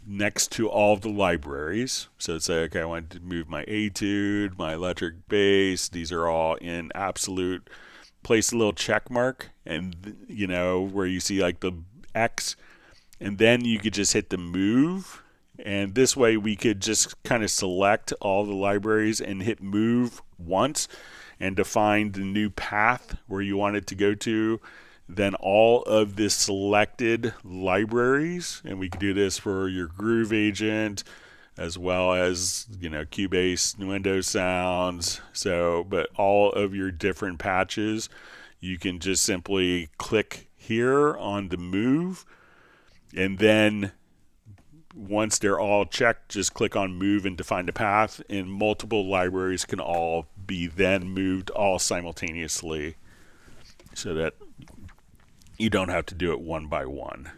next to all of the libraries. So say, okay, I want to move my etude, my electric bass. These are all in Absolute. Place a little check mark, and where you see like the X, and then you could just hit the move. And this way we could just kind of select all the libraries and hit move once and define the new path where you want it to go to. Then all of the selected libraries, and we could do this for your Groove Agent as well as Cubase Nuendo sounds. So, but all of your different patches, you can just simply click here on the move, and then once they're all checked, just click on move and define the path, and multiple libraries can all be then moved all simultaneously so that you don't have to do it one by one.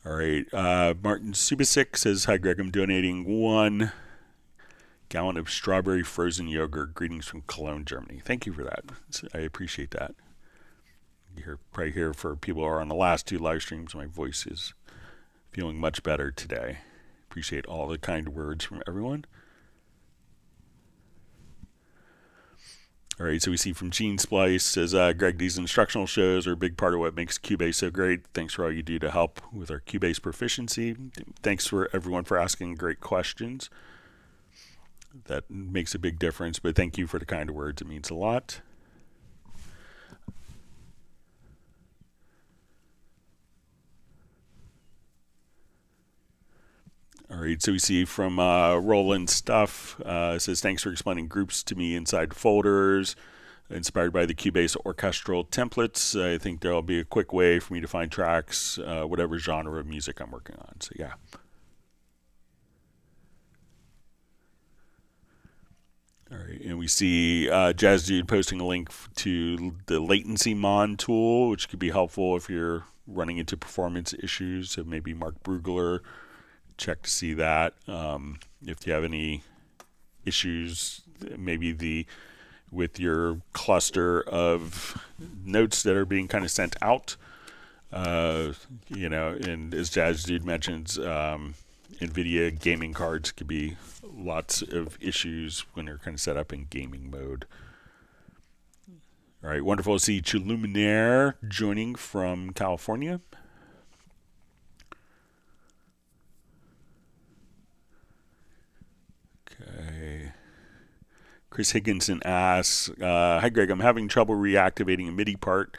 All right, Martin Subasic says, hi Greg, I'm donating 1 gallon of strawberry frozen yogurt. Greetings from Cologne, Germany. Thank you for that. I appreciate that. You're probably here for people who are on the last 2 live streams. My voice is feeling much better today. Appreciate all the kind words from everyone. All right, so we see from Gene Splice says, Greg, these instructional shows are a big part of what makes Cubase so great. Thanks for all you do to help with our Cubase proficiency. Thanks for everyone for asking great questions. That makes a big difference, but thank you for the kind words. It means a lot. All right, so we see from Roland Stuff, says, thanks for explaining groups to me inside folders. Inspired by the Cubase Orchestral templates, I think there'll be a quick way for me to find tracks, whatever genre of music I'm working on. So yeah. All right, and we see Jazz Dude posting a link to the latency mon tool, which could be helpful if you're running into performance issues. So maybe Mark Brugler, check to see that. If you have any issues, maybe with your cluster of notes that are being kind of sent out, and as Jazz Dude mentions, NVIDIA gaming cards could be lots of issues when they're kind of set up in gaming mode. All right, wonderful to see Chuluminaire joining from California. Okay. Chris Higginson asks, hi Greg, I'm having trouble reactivating a MIDI part.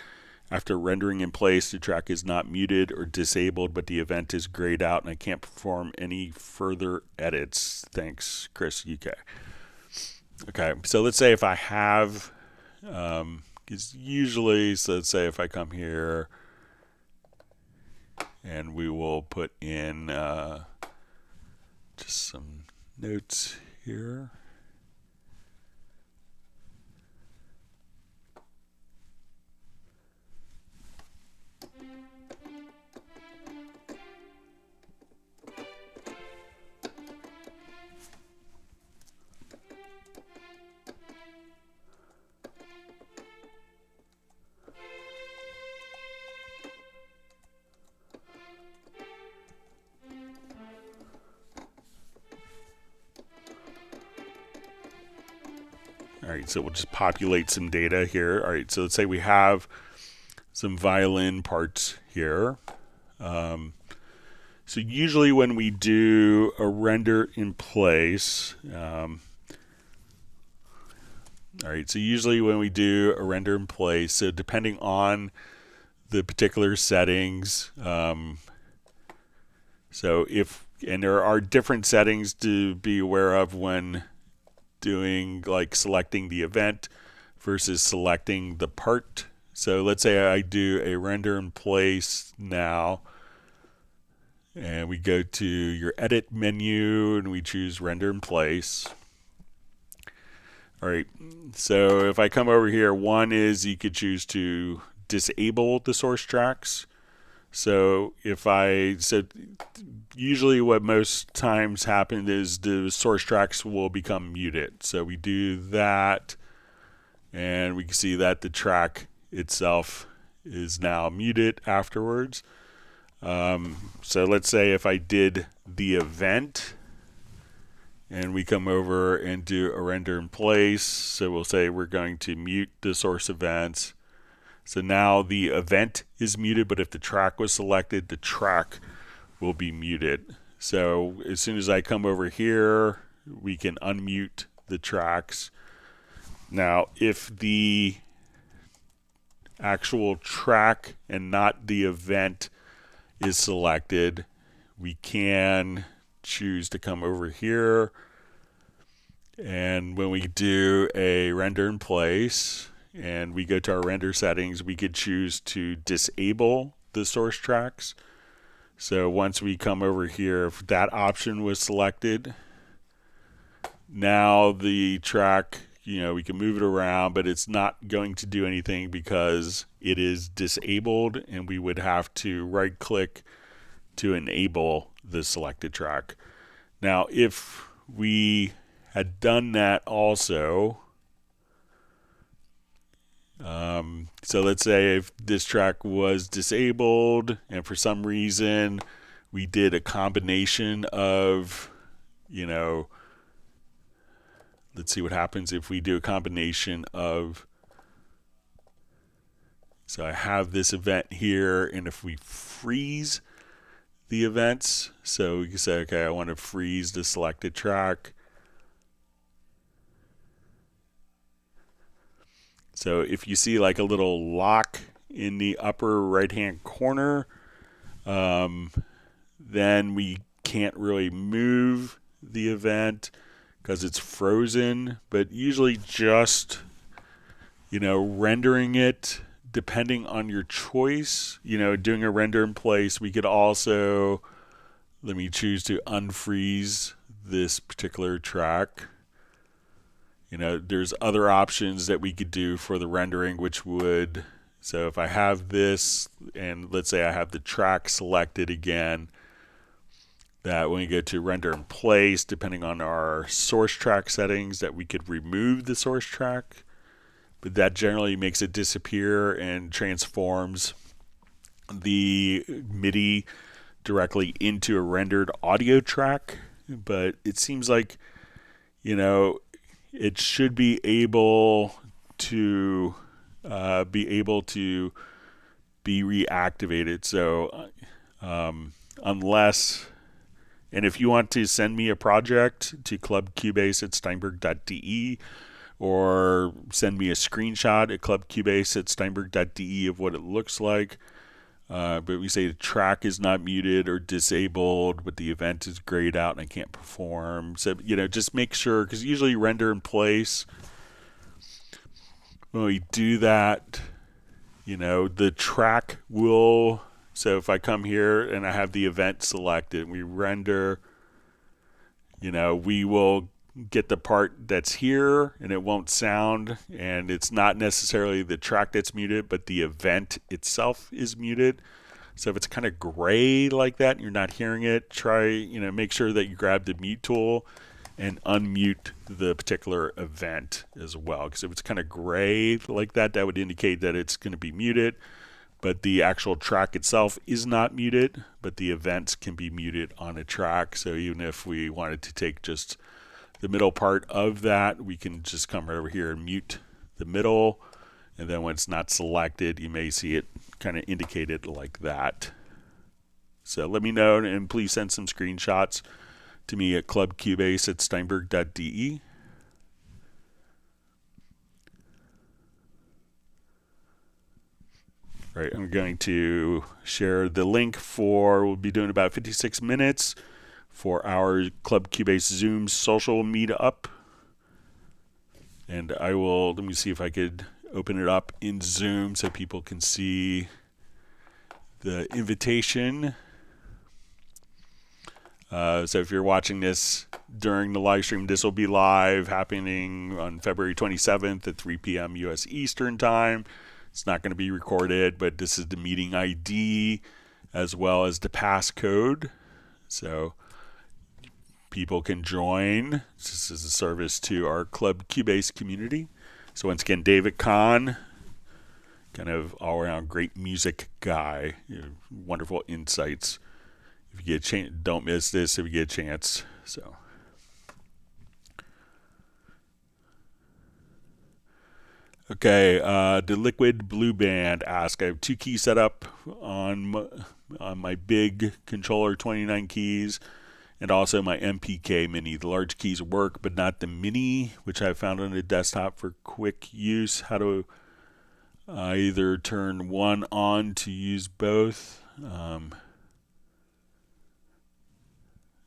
After rendering in place, the track is not muted or disabled, but the event is grayed out and I can't perform any further edits. Thanks, Chris, UK. Okay, so let's say if I have, because usually, so let's say if I come here and we will put in just some notes here. All right, so we'll just populate some data here. All right, so let's say we have some violin parts here. So usually when we do a render in place, all right, so usually when we do a render in place, so depending on the particular settings, so and there are different settings to be aware of when doing like selecting the event versus selecting the part. So let's say I do a render in place now and we go to your edit menu and we choose render in place. All right, so if I come over here, one is you could choose to disable the source tracks. So usually what most times happens is the source tracks will become muted. So we do that and we can see that the track itself is now muted afterwards. So let's say if I did the event and we come over and do a render in place, so we'll say we're going to mute the source events. So now the event is muted, but if the track was selected, the track will be muted. So as soon as I come over here, we can unmute the tracks. Now, if the actual track and not the event is selected, we can choose to come over here. And when we do a render in place, and we go to our render settings, we could choose to disable the source tracks. So once we come over here, if that option was selected, now the track, we can move it around, but it's not going to do anything because it is disabled, and we would have to right click to enable the selected track. Now, if we had done that also, so let's say if this track was disabled and for some reason we did a combination of, let's see what happens if we do a combination of, so I have this event here, and if we freeze the events, so we can say, okay, I want to freeze the selected track. So if you see like a little lock in the upper right hand corner, then we can't really move the event because it's frozen, but usually just, rendering it depending on your choice, doing a render in place. We could also, let me choose to unfreeze this particular track. There's other options that we could do for the rendering, which would, so if I have this, and let's say I have the track selected again, that when we go to render in place, depending on our source track settings, that we could remove the source track, but that generally makes it disappear and transforms the MIDI directly into a rendered audio track. But it seems like, it should be able to be reactivated. So unless, and if you want to send me a project to clubcubase@steinberg.de, or send me a screenshot at clubcubase@steinberg.de of what it looks like. But we say the track is not muted or disabled, but the event is grayed out and I can't perform. So, just make sure, because usually render in place, when we do that, the track will, so if I come here and I have the event selected, we render, we will get the part that's here and it won't sound, and it's not necessarily the track that's muted, but the event itself is muted. So if it's kind of gray like that and you're not hearing it, try, make sure that you grab the mute tool and unmute the particular event as well, because if it's kind of gray like that, that would indicate that it's going to be muted, but the actual track itself is not muted, but the events can be muted on a track. So even if we wanted to take just the middle part of that, we can just come right over here and mute the middle, and then when it's not selected, you may see it kind of indicated like that. So let me know, and please send some screenshots to me at clubcubase@steinberg.de. Right, I'm going to share the link for, we'll be doing about 56 minutes for our Club Cubase Zoom social meetup. And I will, let me see if I could open it up in Zoom so people can see the invitation. So if you're watching this during the live stream, this will be live, happening on February 27th at 3 p.m. U.S. Eastern Time. It's not going to be recorded, but this is the meeting ID as well as the passcode. So people can join. This is a service to our Club Cubase community. So once again, David Kahn, kind of all-around great music guy, wonderful insights. If you get a chance, don't miss this if you get a chance. So, okay, the Liquid Blue Band asked, I have two keys set up on my big controller, 29 keys, and also my MPK Mini. The large keys work, but not the Mini, which I found on the desktop for quick use. How do I either turn one on to use both?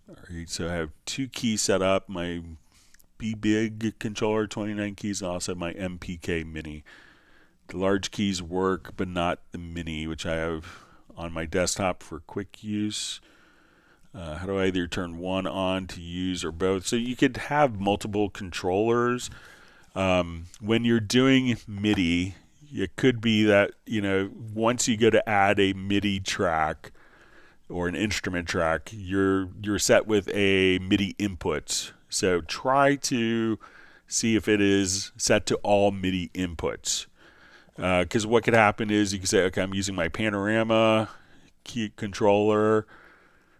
Alright, so I have two keys set up, my big controller, 29 keys, and also my MPK Mini. The large keys work, but not the Mini, which I have on my desktop for quick use. How do I either turn one on to use or both? So you could have multiple controllers. When you're doing MIDI, it could be that, once you go to add a MIDI track or an instrument track, you're set with a MIDI input. So try to see if it is set to all MIDI inputs. Because what could happen is you can say, okay, I'm using my panorama key controller,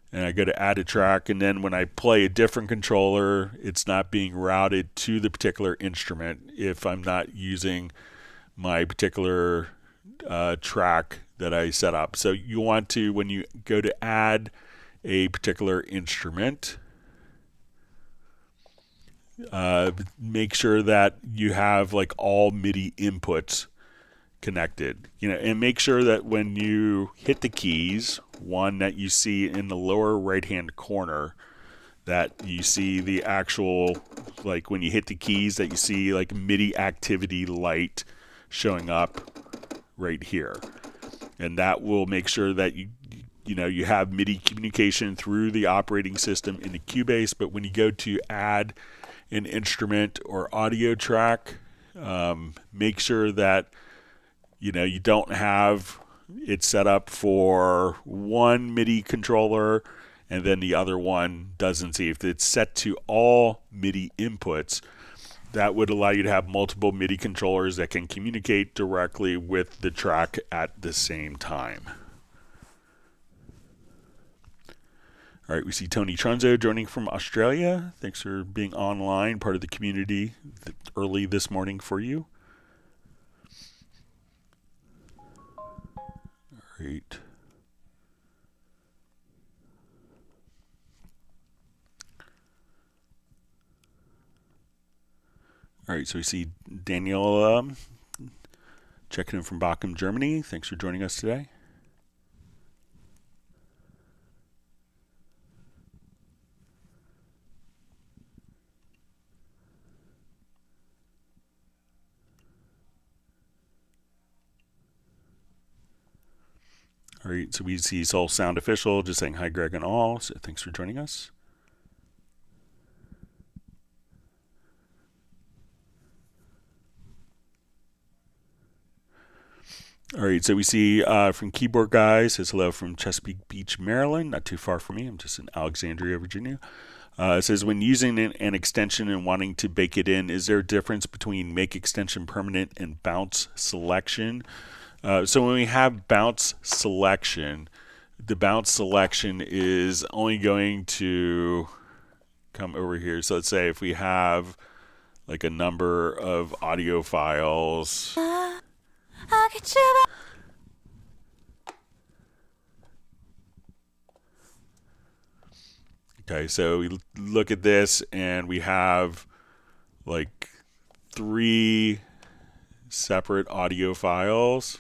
and I go to add a track, and then when I play a different controller, it's not being routed to the particular instrument if I'm not using my particular track that I set up. So you want to, when you go to add a particular instrument, make sure that you have like all MIDI inputs connected, and make sure that when you hit the keys, one that you see in the lower right hand corner, that you see the actual, like when you hit the keys, that you see like MIDI activity light showing up right here, and that will make sure that you have MIDI communication through the operating system in the Cubase. But when you go to add an instrument or audio track, make sure that you don't have it set up for one MIDI controller and then the other one doesn't. See, if it's set to all MIDI inputs, that would allow you to have multiple MIDI controllers that can communicate directly with the track at the same time. All right, we see Tony Trunzo joining from Australia. Thanks for being online, part of the community early this morning for you. All right. All right, so we see Daniel checking in from Bochum, Germany. Thanks for joining us today. All right, so we see Soul Sound Official just saying hi, Greg and all. So thanks for joining us. All right, so we see from Keyboard Guy says hello from Chesapeake Beach, Maryland, not too far from me. I'm just in Alexandria, Virginia. It says, when using an extension and wanting to bake it in, is there a difference between make extension permanent and bounce selection? So when we have bounce selection, the bounce selection is only going to come over here. So let's say if we have like a number of audio files. Okay, so we look at this and we have like 3 separate audio files.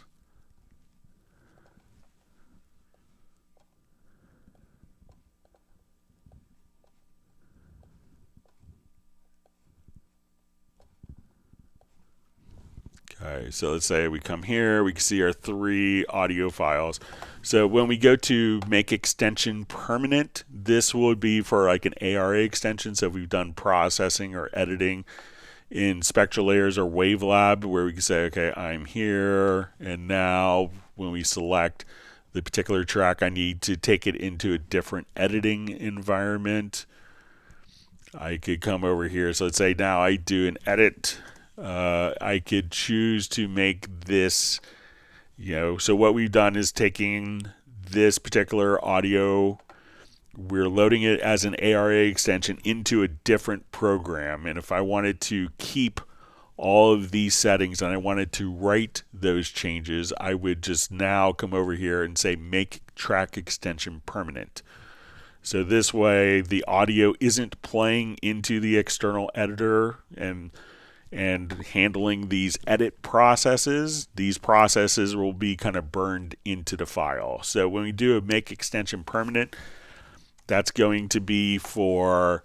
Okay, so let's say we come here, we can see our 3 audio files. So when we go to make extension permanent, this would be for like an ARA extension. So if we've done processing or editing in Spectral Layers or Wavelab, where we can say, okay, I'm here, and now when we select the particular track, I need to take it into a different editing environment. I could come over here. So let's say now I do an edit. I could choose to make this, so what we've done is taking this particular audio, we're loading it as an ARA extension into a different program. And if I wanted to keep all of these settings and I wanted to write those changes, I would just now come over here and say make track extension permanent. So this way the audio isn't playing into the external editor and handling these edit processes. These processes will be kind of burned into the file. So when we do a make extension permanent, that's going to be for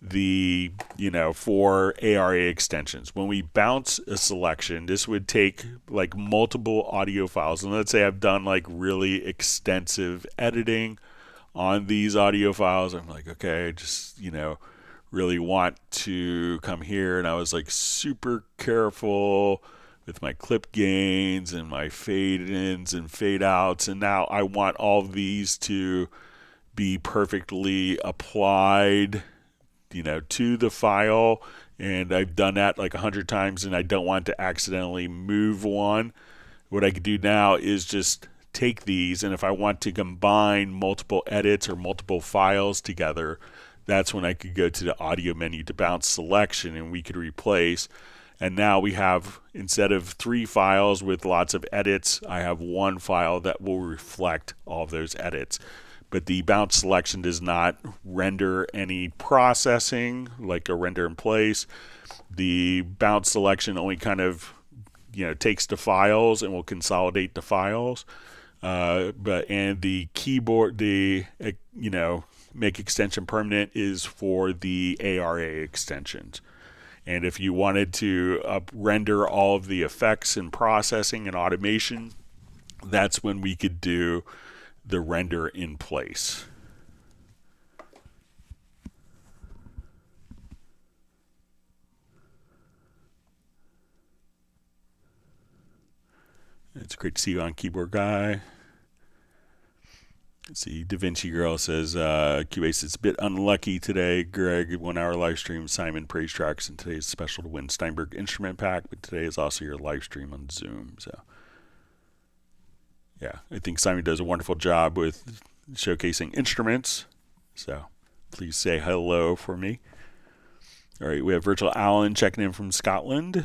the, for ARA extensions. When we bounce a selection, this would take like multiple audio files. And let's say I've done like really extensive editing on these audio files. I'm like, okay, I just, really want to come here, and I was like super careful with my clip gains and my fade ins and fade outs, and now I want all of these to be perfectly applied to the file, and I've done that like 100 times and I don't want to accidentally move one. What I could do now is just take these, and if I want to combine multiple edits or multiple files together, that's when I could go to the audio menu to bounce selection, and we could replace. And now we have, instead of 3 files with lots of edits, I have 1 file that will reflect all of those edits. But the bounce selection does not render any processing like a render in place. The bounce selection only kind of takes the files and will consolidate the files. And the keyboard, make extension permanent is for the ARA extensions. And if you wanted to render all of the effects and processing and automation, that's when we could do the render in place. It's great to see you on, Keyboard Guy. Let's see, Da Vinci Girl says, Cubase is a bit unlucky today. Greg, 1 hour live stream, Simon praise tracks, and today is special to win Steinberg instrument pack, but today is also your live stream on Zoom. So, yeah, I think Simon does a wonderful job with showcasing instruments. So, please say hello for me. All right, we have Virtual Alan checking in from Scotland.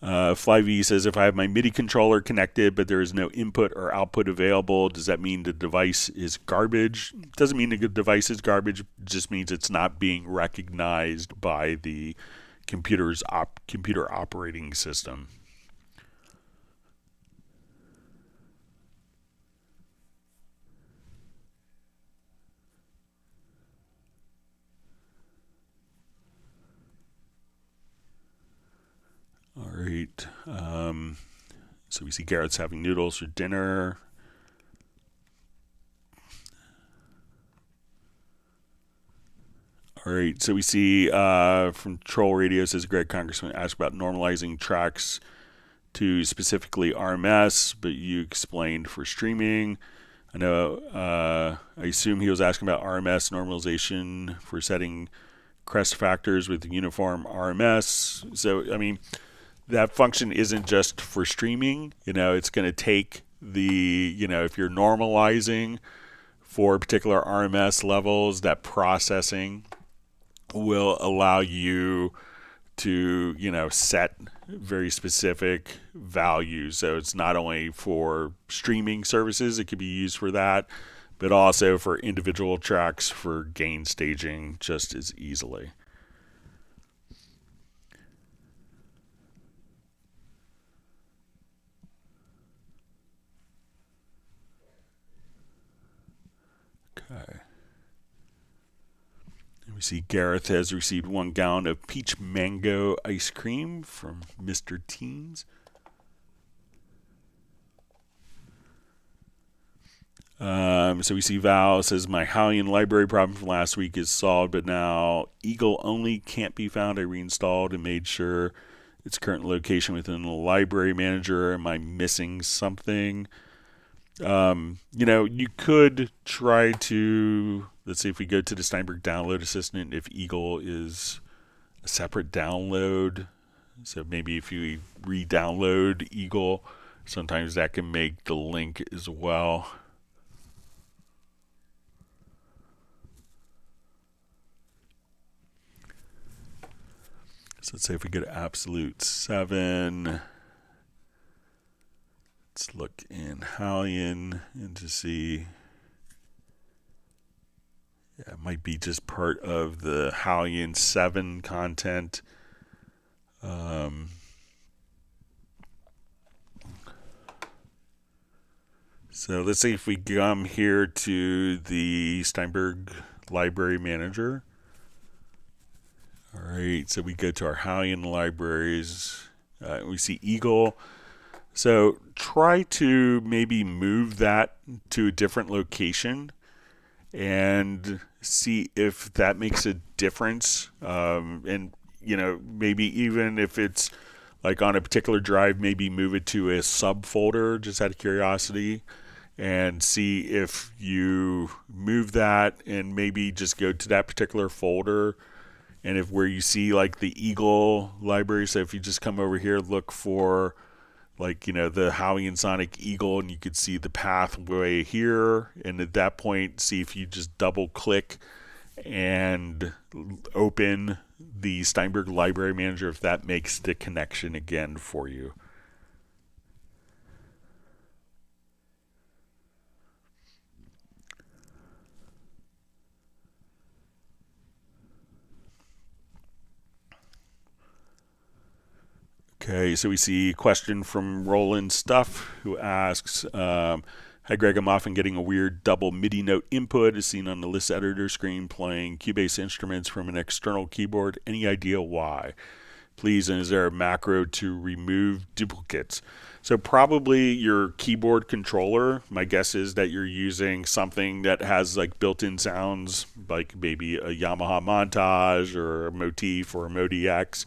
FlyV says, if I have my MIDI controller connected, but there is no input or output available, does that mean the device is garbage? It doesn't mean the device is garbage. It just means it's not being recognized by the computer operating system. All right. So we see Garrett's having noodles for dinner. All right. So we see from Troll Radio says Greg Congressman asked about normalizing tracks to specifically RMS, but you explained for streaming. I know. I assume he was asking about RMS normalization for setting crest factors with uniform RMS. So I mean, that function isn't just for streaming. It's going to take the, if you're normalizing for particular RMS levels, that processing will allow you to, set very specific values. So it's not only for streaming services, it could be used for that, but also for individual tracks for gain staging just as easily. Okay. We see Gareth has received 1 gallon of peach mango ice cream from Mr. Teens. So we see Val says, my HALion library problem from last week is solved, but now Eagle only can't be found. I reinstalled and made sure its current location within the library manager. Am I missing something? You could try to, let's see if we go to the Steinberg download assistant, if Eagle is a separate download. So maybe if you re-download Eagle, sometimes that can make the link as well. So let's say if we go to Absolute 7, let's look in HALion and to see, yeah, it might be just part of the HALion 7 content. So let's say if we come here to the Steinberg library manager. All right, so we go to our HALion libraries. We see Eagle. So try to maybe move that to a different location and see if that makes a difference. And, maybe even if it's like on a particular drive, maybe move it to a subfolder just out of curiosity and see if you move that and maybe just go to that particular folder. And if where you see like the Eagle library, so if you just come over here, look for like, the HALion Sonic Eagle, and you could see the pathway here. And at that point, see if you just double click and open the Steinberg library manager, if that makes the connection again for you. Okay, so we see a question from Roland Stuff, who asks, hi Greg, I'm often getting a weird double MIDI note input as seen on the list editor screen playing Cubase instruments from an external keyboard. Any idea why? Please, and is there a macro to remove duplicates? So probably your keyboard controller. My guess is that you're using something that has like built-in sounds, like maybe a Yamaha Montage or a Motif or a Modi X.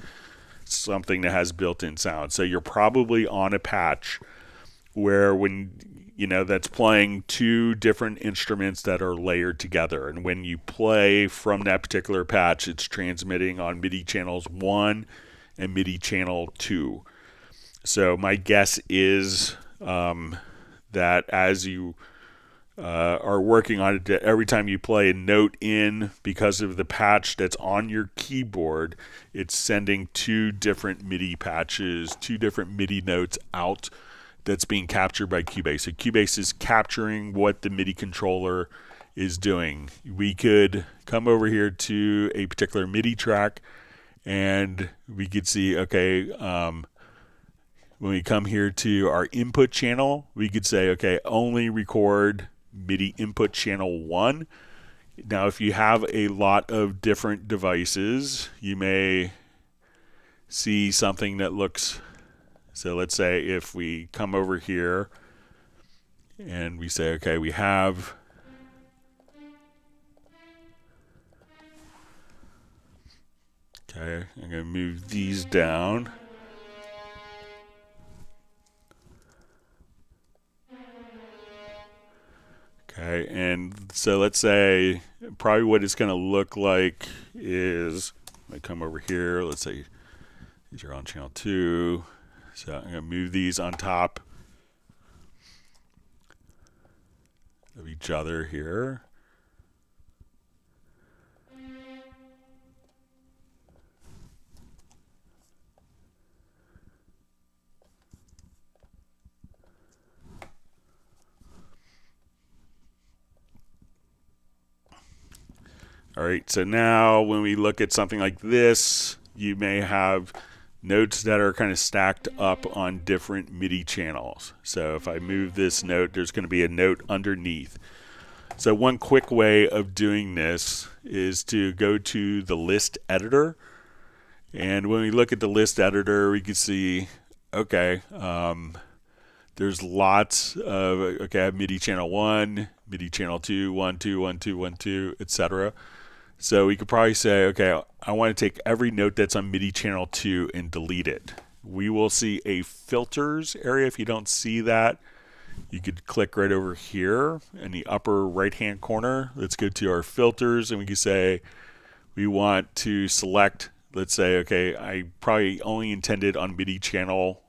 something that has built-in sound. So you're probably on a patch where that's playing two different instruments that are layered together. And when you play from that particular patch, it's transmitting on MIDI channels 1 and MIDI channel 2. So my guess is that as you are working on it, every time you play a note in, because of the patch that's on your keyboard, it's sending two different MIDI patches, two different MIDI notes out that's being captured by Cubase. So Cubase is capturing what the MIDI controller is doing. We could come over here to a particular MIDI track and we could see, okay, when we come here to our input channel, we could say, okay, only record MIDI input channel 1. Now, if you have a lot of different devices, you may see something that looks, so let's say if we come over here and we say, okay, we have okay, I'm going to move these down. Okay, and so let's say probably what it's going to look like is, I come over here, let's say these are on channel 2, so I'm going to move these on top of each other here. All right, so now when we look at something like this, you may have notes that are kind of stacked up on different MIDI channels. So if I move this note, there's going to be a note underneath. So one quick way of doing this is to go to the list editor. And when we look at the list editor, we can see, okay, there's lots of, okay, I have MIDI channel 1, MIDI channel 2, 1, 2, 1, 2, 1, 2, etc. So we could probably say, okay, I want to take every note that's on MIDI channel 2 and delete it. We will see a filters area. If you don't see that, you could click right over here in the upper right-hand corner. Let's go to our filters, and we can say we want to select, let's say, okay, I probably only intended on MIDI channel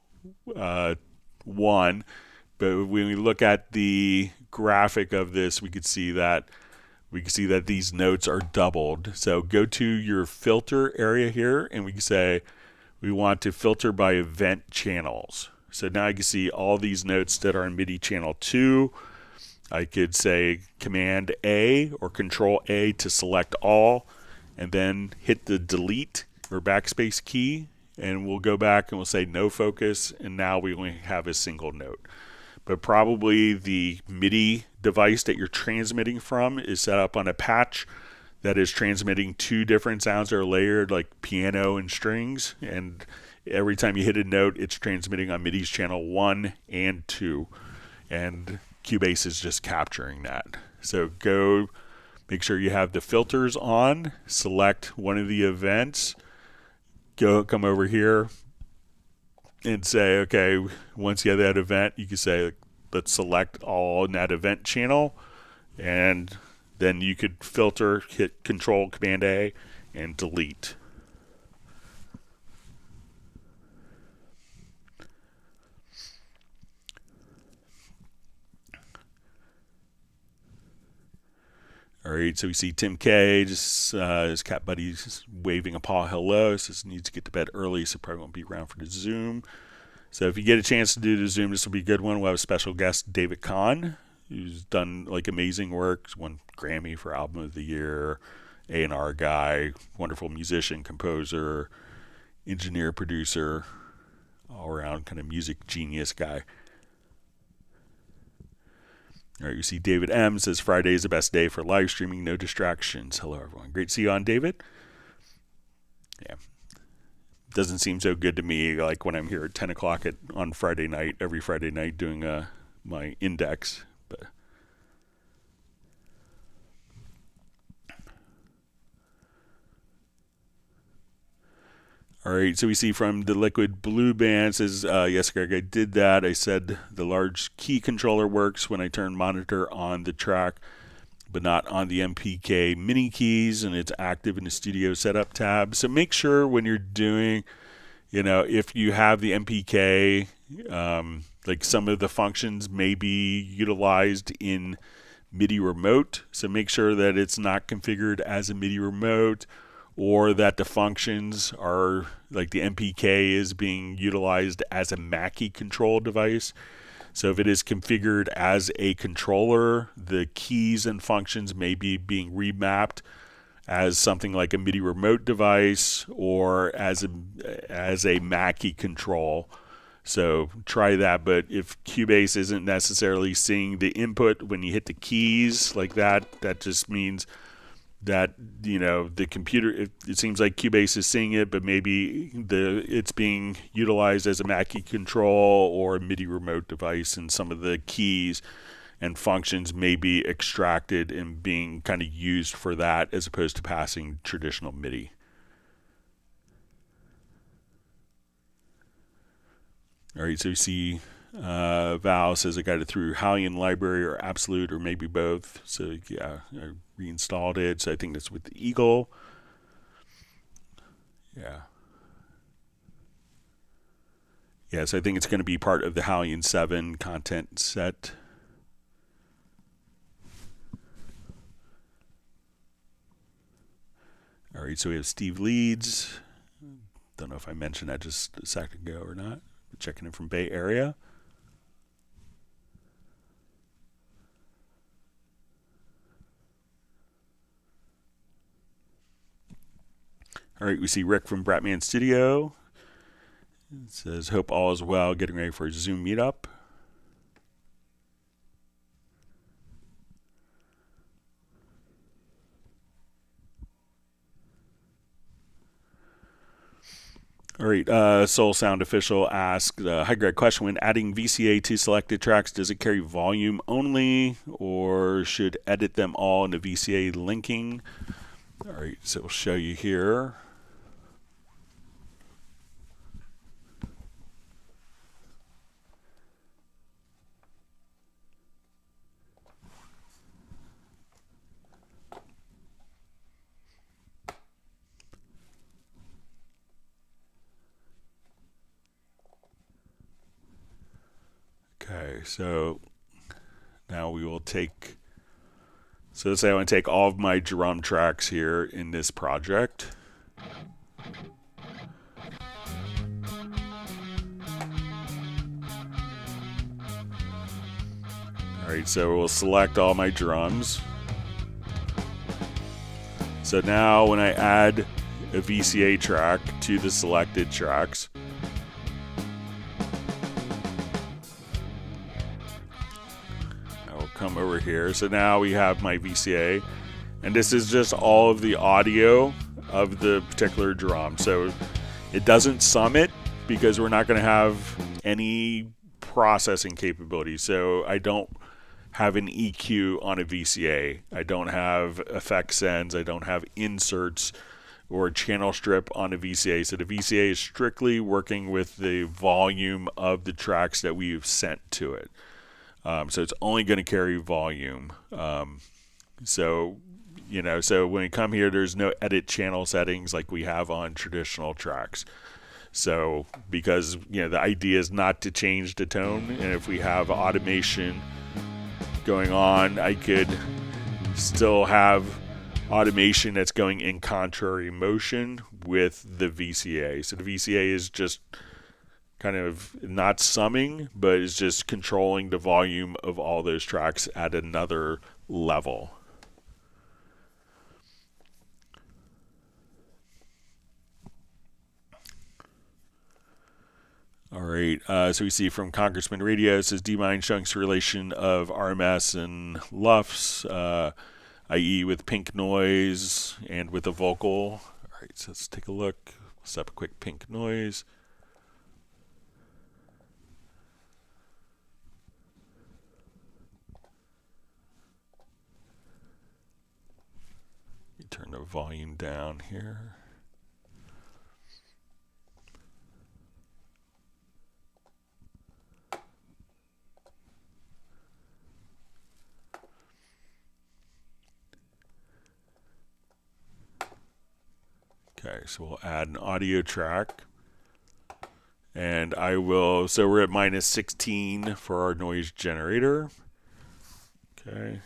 1, but when we look at the graphic of this, we can see that these notes are doubled. So go to your filter area here, and we can say we want to filter by event channels. So now I can see all these notes that are in MIDI channel 2. I could say Command A or Control A to select all, and then hit the delete or backspace key, and we'll go back and we'll say no focus, and now we only have a single note. But probably the MIDI device that you're transmitting from is set up on a patch that is transmitting two different sounds that are layered, like piano and strings, and every time you hit a note, it's transmitting on MIDI's channel 1 and 2, and Cubase is just capturing that. So go make sure you have the filters on, select one of the events, come over here and say, okay, once you have that event, you can say, let's select all in that event channel, and then you could filter, hit Control Command A, and delete. All right, so we see Tim K, just his cat buddy's waving a paw hello. Says needs to get to bed early, so probably won't be around for the Zoom. So if you get a chance to do the Zoom, this will be a good one. We'll have a special guest, David Kahn, who's done like amazing work. He's won Grammy for Album of the Year, A&R guy, wonderful musician, composer, engineer, producer, all around kind of music genius guy. All right, you see David M says Friday is the best day for live streaming, no distractions. Hello, everyone. Great to see you on, David. Yeah. Doesn't seem so good to me like when I'm here at 10 o'clock on Friday night, every Friday night doing my index. But All right, so we see from the Liquid Blue Band says, yes, Greg, I did that. I said the large key controller works when I turn monitor on the track, but not on the MPK mini keys, and it's active in the studio setup tab. So make sure when you're doing, if you have the MPK, like some of the functions may be utilized in MIDI remote. So make sure that it's not configured as a MIDI remote, or that the functions are like the MPK is being utilized as a Mackie control device. So if it is configured as a controller, the keys and functions may be being remapped as something like a MIDI remote device or as a Mackie control. So try that. But if Cubase isn't necessarily seeing the input when you hit the keys like that, that just means that the computer, it seems like Cubase is seeing it, but maybe it's being utilized as a Mackie control or a MIDI remote device, and some of the keys and functions may be extracted and being kind of used for that as opposed to passing traditional MIDI. All right, so you see Val says I got it through HALion library or Absolute or maybe both. So yeah, I reinstalled it. So I think that's with the Eagle. Yeah. Yeah, so I think it's going to be part of the HALion 7 content set. All right, so we have Steve Leeds. Don't know if I mentioned that just a second ago or not. Checking in from Bay Area. All right, we see Rick from Bratman Studio. It says, hope all is well, getting ready for a Zoom meetup. All right, Soul Sound Official asked, hi Greg, question, when adding VCA to selected tracks, does it carry volume only or should edit them all into VCA linking? All right, so we'll show you here. Okay, so now we will take, so let's say I want to take all of my drum tracks here in this project. All right, so we'll select all my drums. So now when I add a VCA track to the selected tracks, come over here. So now we have my VCA, and this is just all of the audio of the particular drum. So it doesn't sum it because we're not going to have any processing capability. So I don't have an EQ on a VCA. I don't have effect sends. I don't have inserts or a channel strip on a VCA. So the VCA is strictly working with the volume of the tracks that we've sent to it. So it's only going to carry volume. So when you come here, there's no edit channel settings like we have on traditional tracks. So because, the idea is not to change the tone. And if we have automation going on, I could still have automation that's going in contrary motion with the VCA. So the VCA is just kind of not summing, but it's just controlling the volume of all those tracks at another level. All right, so we see from Congressman Radio, it says, do you mind showing us the relation of RMS and LUFS, i.e. with pink noise and with a vocal? All right, so let's take a look. Set up a quick pink noise. Turn the volume down here. Okay, so we'll add an audio track. And I will, so we're at minus 16 for our noise generator. Okay.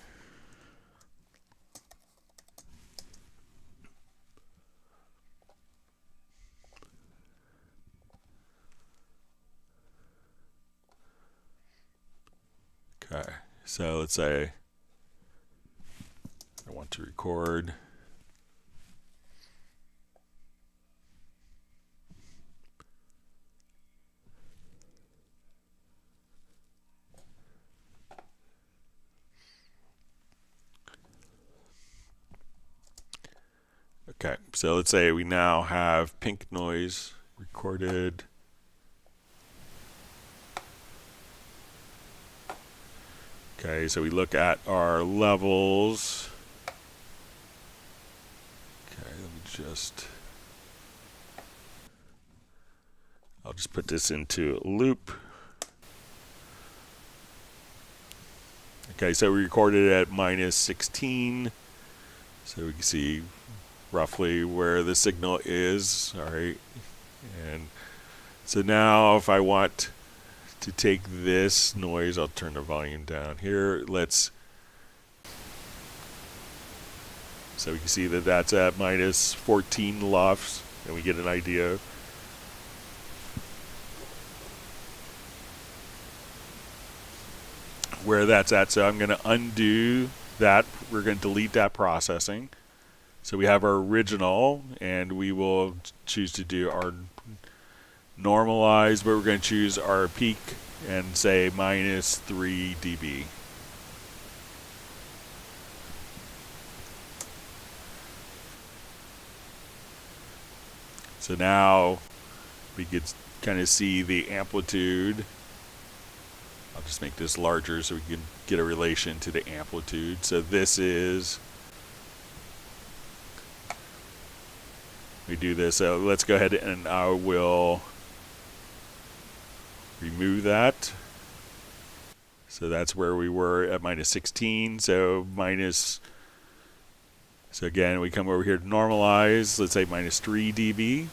Okay, so let's say I want to record. Okay, so let's say we now have pink noise recorded. Okay, so we look at our levels. Okay, let me just, I'll just put this into a loop. Okay, so we recorded at minus 16. So we can see roughly where the signal is. All right. And so now if I want to take this noise, I'll turn the volume down here. So we can see that that's at minus 14 LUFS, and we get an idea. Where that's at. So I'm going to undo that. We're going to delete that processing. So we have our original, and we will choose to do our normalize, but we're going to choose our peak and say minus 3 dB. So now we could kind of see the amplitude. I'll just make this larger so we can get a relation to the amplitude. So this is, we do this. So let's go ahead and I will remove that. So that's where we were at minus 16. So again, we come over here to normalize. Let's say minus 3 dB.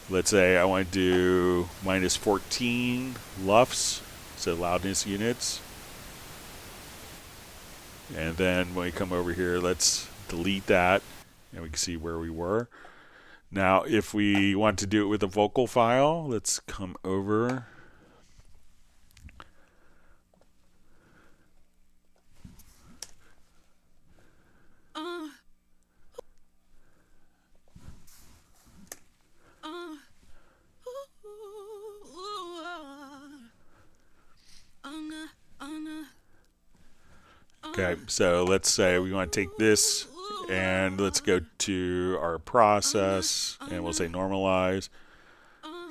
Let's say I want to do minus 14 LUFS, so loudness units. And then when we come over here, let's delete that, and we can see where we were. Now, if we want to do it with a vocal file, let's come over. Okay, so let's say we want to take this and let's go to our process and we'll say normalize.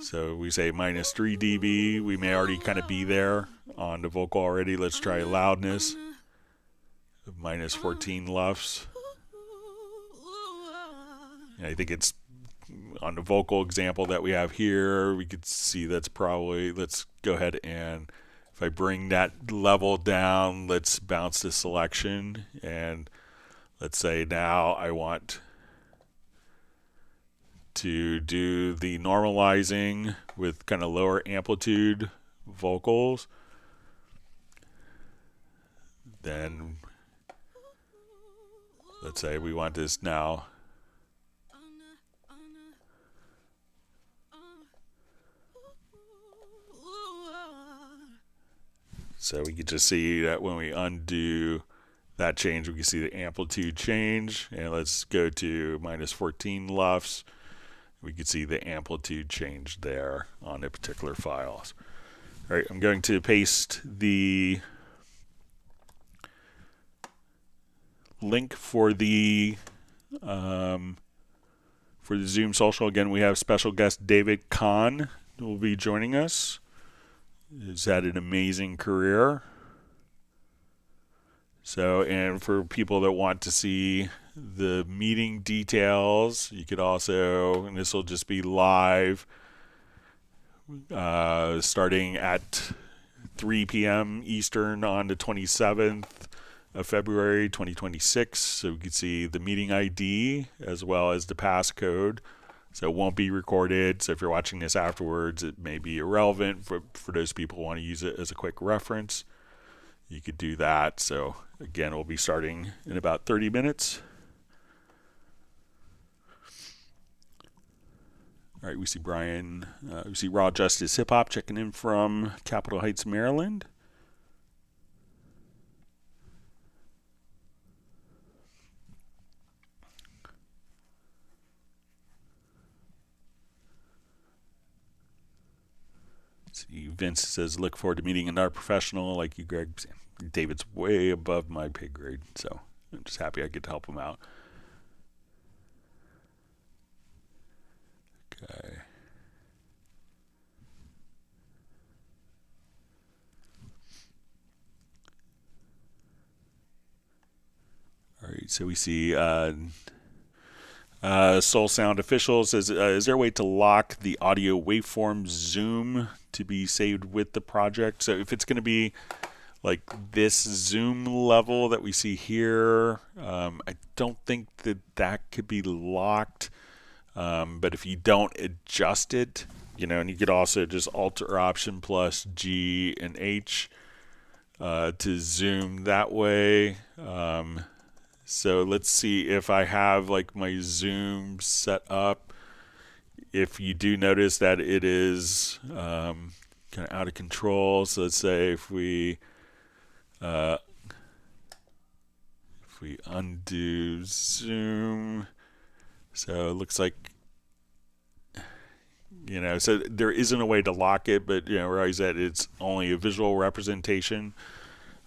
So we say minus 3 dB. We may already kind of be there on the vocal already. Let's try loudness of minus 14 LUFS. And I think it's on the vocal example that we have here. We could see that's probably, let's go ahead and if I bring that level down, let's bounce the selection, and let's say now I want to do the normalizing with kind of lower amplitude vocals. Then let's say we want this now. So we can just see that when we undo that change, we can see the amplitude change. And let's go to minus 14 LUFS. We can see the amplitude change there on the particular files. All right, I'm going to paste the link for the Zoom social. Again, we have special guest David Kahn who will be joining us. He's had an amazing career. So, and for people that want to see the meeting details, you could also, and this will just be live, starting at 3 p.m. Eastern on the 27th of February 2026. So we can see the meeting ID as well as the passcode. So it won't be recorded. So if you're watching this afterwards, it may be irrelevant for those people who want to use it as a quick reference. You could do that. So again, we'll be starting in about 30 minutes. All right, we see Brian, we see Raw Justice Hip Hop checking in from Capitol Heights, Maryland. See, Vince says, look forward to meeting another professional like you, Greg. David's way above my pay grade, so I'm just happy I get to help him out. Okay. All right, so we see Soul Sound Official says, is there a way to lock the audio waveform zoom to be saved with the project? So if it's going to be like this zoom level that we see here, I don't think that could be locked. But if you don't adjust it, and you could also just Alt or Option plus G and H to zoom that way. So let's see if I have like my zoom set up. If you do notice that it is kind of out of control, so let's say if we undo zoom, so it looks like, so there isn't a way to lock it, but realize that it's only a visual representation.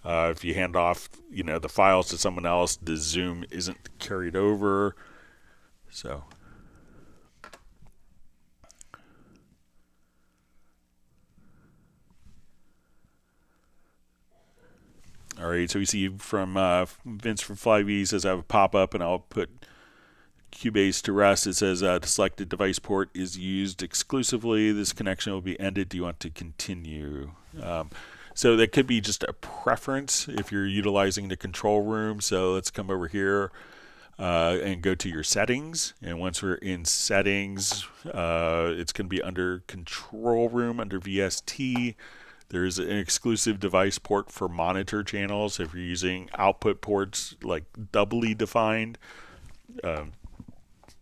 If you hand off, the files to someone else, the zoom isn't carried over. So, all right. So we see from Vince from Flyv says I have a pop up, and I'll put Cubase to rest. It says the selected device port is used exclusively. This connection will be ended. Do you want to continue? So that could be just a preference if you're utilizing the control room. So let's come over here and go to your settings. And once we're in settings, it's going to be under control room under VST. There's an exclusive device port for monitor channels. If you're using output ports like doubly defined,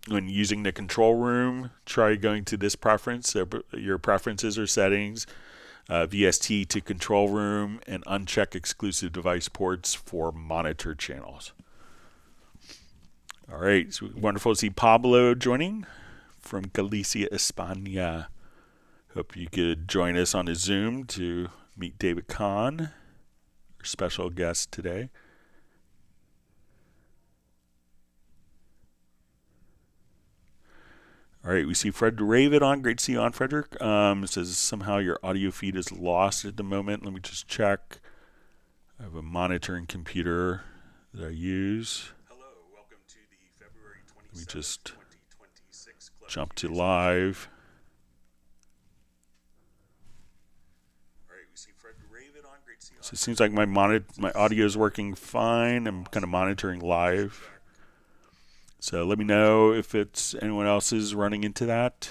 when using the control room, try going to this preference. So your preferences or settings. VST to control room, and uncheck exclusive device ports for monitor channels. All right, so wonderful to see Pablo joining from Galicia, España. Hope you could join us on a Zoom to meet David Kahn, our special guest today. All right, we see Fred Raven on. Great to see you on, Frederick. It says somehow your audio feed is lost at the moment. Let me just check. I have a monitoring computer that I use. Hello, welcome to the February 27th, Let me just 2026 jump to live. All right, we see Fred Raven on. Great to see you on. So it seems like my audio is working fine. I'm kind of monitoring live. So let me know if it's anyone else is running into that.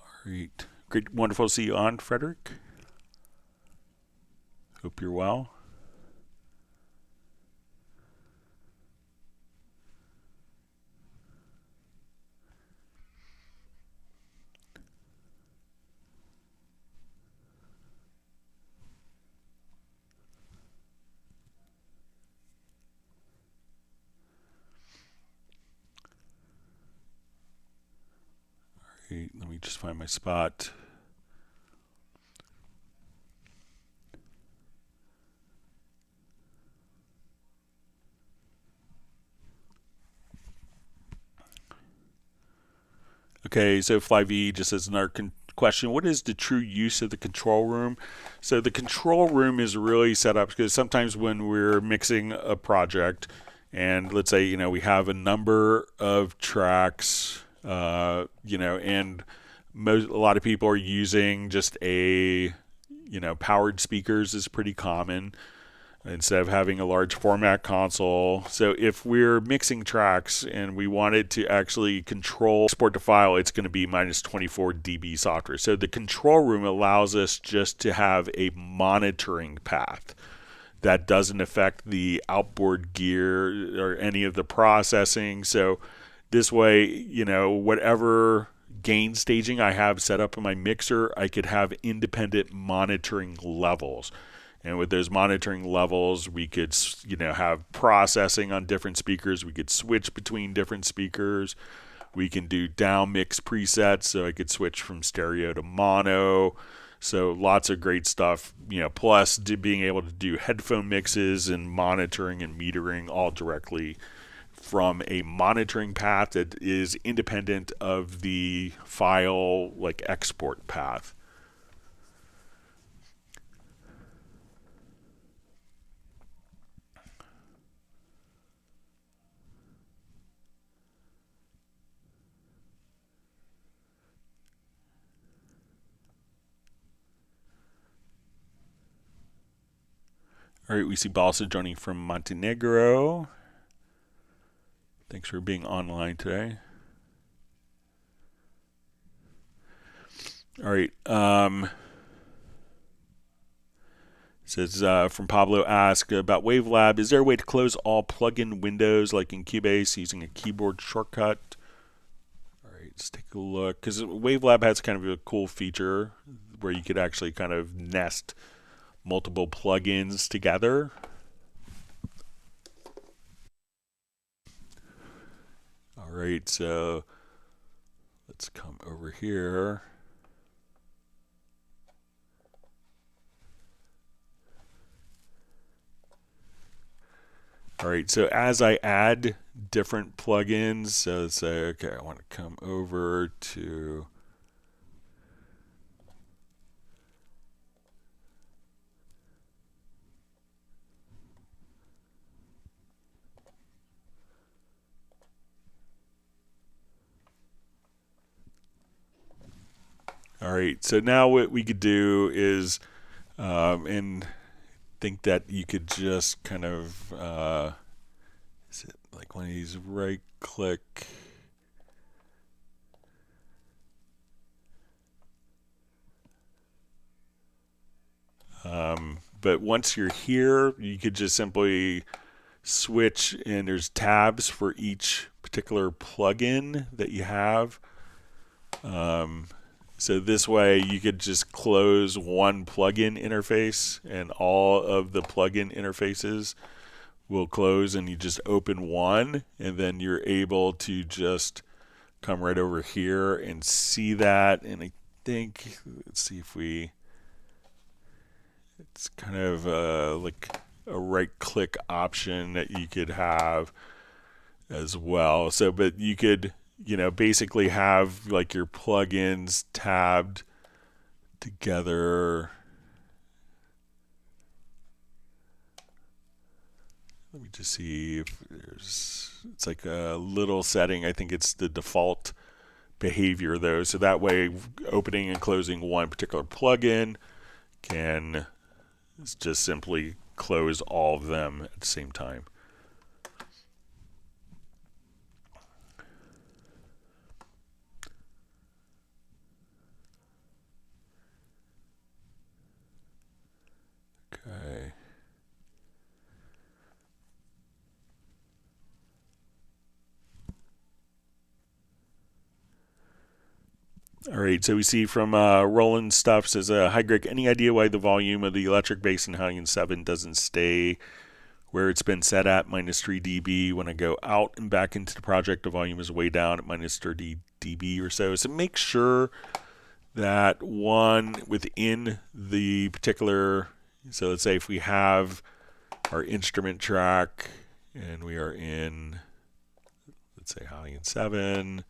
All right. Great, wonderful to see you on, Frederick. Hope you're well. Let me just find my spot. Okay, so Flyv just says another question. What is the true use of the control room? So the control room is really set up because sometimes when we're mixing a project, and let's say we have a number of tracks, and A lot of people are using just a, powered speakers is pretty common instead of having a large format console. So if we're mixing tracks and we want it to actually control export to file, it's going to be minus 24 dB software. So the control room allows us just to have a monitoring path that doesn't affect the outboard gear or any of the processing. So this way, whatever gain staging I have set up in my mixer, I could have independent monitoring levels. And with those monitoring levels, we could, have processing on different speakers. We could switch between different speakers. We can do down mix presets, so I could switch from stereo to mono. So lots of great stuff, plus being able to do headphone mixes and monitoring and metering all directly from a monitoring path that is independent of the file export path. All right, we see Balsa joining from Montenegro. Thanks for being online today. All right. Says from Pablo asked about Wavelab. Is there a way to close all plugin windows like in Cubase using a keyboard shortcut? All right, let's take a look. Because Wavelab has kind of a cool feature where you could actually kind of nest multiple plugins together. All right, so let's come over here. All right, so as I add different plugins, so let's say, okay, I want to come over to all right, so now what we could do is, and think that you could just kind of, is it like one of these right click? But once you're here, you could just simply switch, and there's tabs for each particular plugin that you have. So this way you could just close one plugin interface and all of the plugin interfaces will close, and you just open one, and then you're able to just come right over here and see that. And I think, let's see if it's kind of like a right click option that you could have as well. So, but you could, basically have like your plugins tabbed together. Let me just see if it's like a little setting. I think it's the default behavior though. So that way opening and closing one particular plugin can just simply close all of them at the same time. Okay. All right, so we see from Roland Stuff says, hi Greg, any idea why the volume of the electric bass in HALion 7 doesn't stay where it's been set at minus 3 dB? When I go out and back into the project, the volume is way down at minus 30 dB or so. So make sure that one within the particular, so let's say if we have our instrument track and we are in, let's say HALion 7,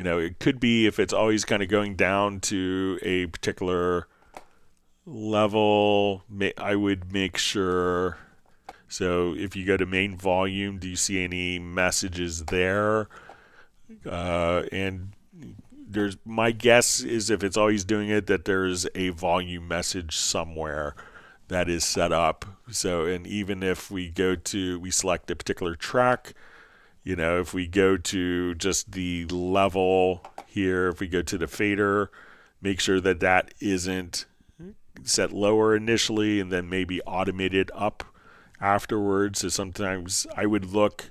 it could be if it's always kind of going down to a particular level, I would make sure. So if you go to main volume, do you see any messages there? And my guess is if it's always doing it, that there's a volume message somewhere that is set up. So, and even if we select a particular track, if we go to just the level here, if we go to the fader, make sure that that isn't set lower initially and then maybe automated up afterwards. So sometimes I would look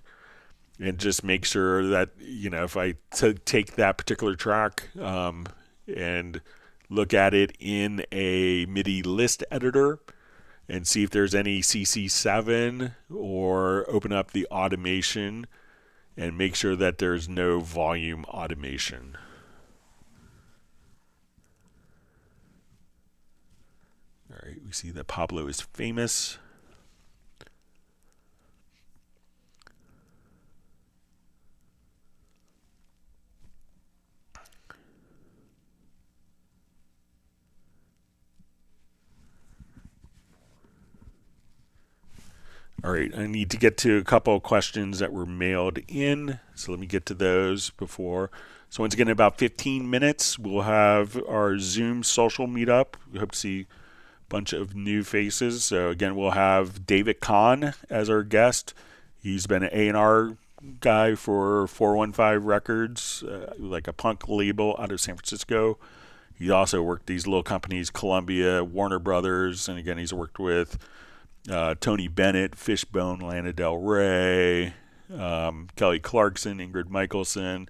and just make sure that, if I take that particular track and look at it in a MIDI list editor and see if there's any CC7, or open up the automation and make sure that there's no volume automation. All right, we see that Pablo is famous. All right, I need to get to a couple of questions that were mailed in, so let me get to those before. So once again, in about 15 minutes, we'll have our Zoom social meetup. We hope to see a bunch of new faces. So again, we'll have David Kahn as our guest. He's been an A&R guy for 415 Records, like a punk label out of San Francisco. He also worked these little companies, Columbia, Warner Brothers, and again, he's worked with Tony Bennett, Fishbone, Lana Del Rey, Kelly Clarkson, Ingrid Michaelson.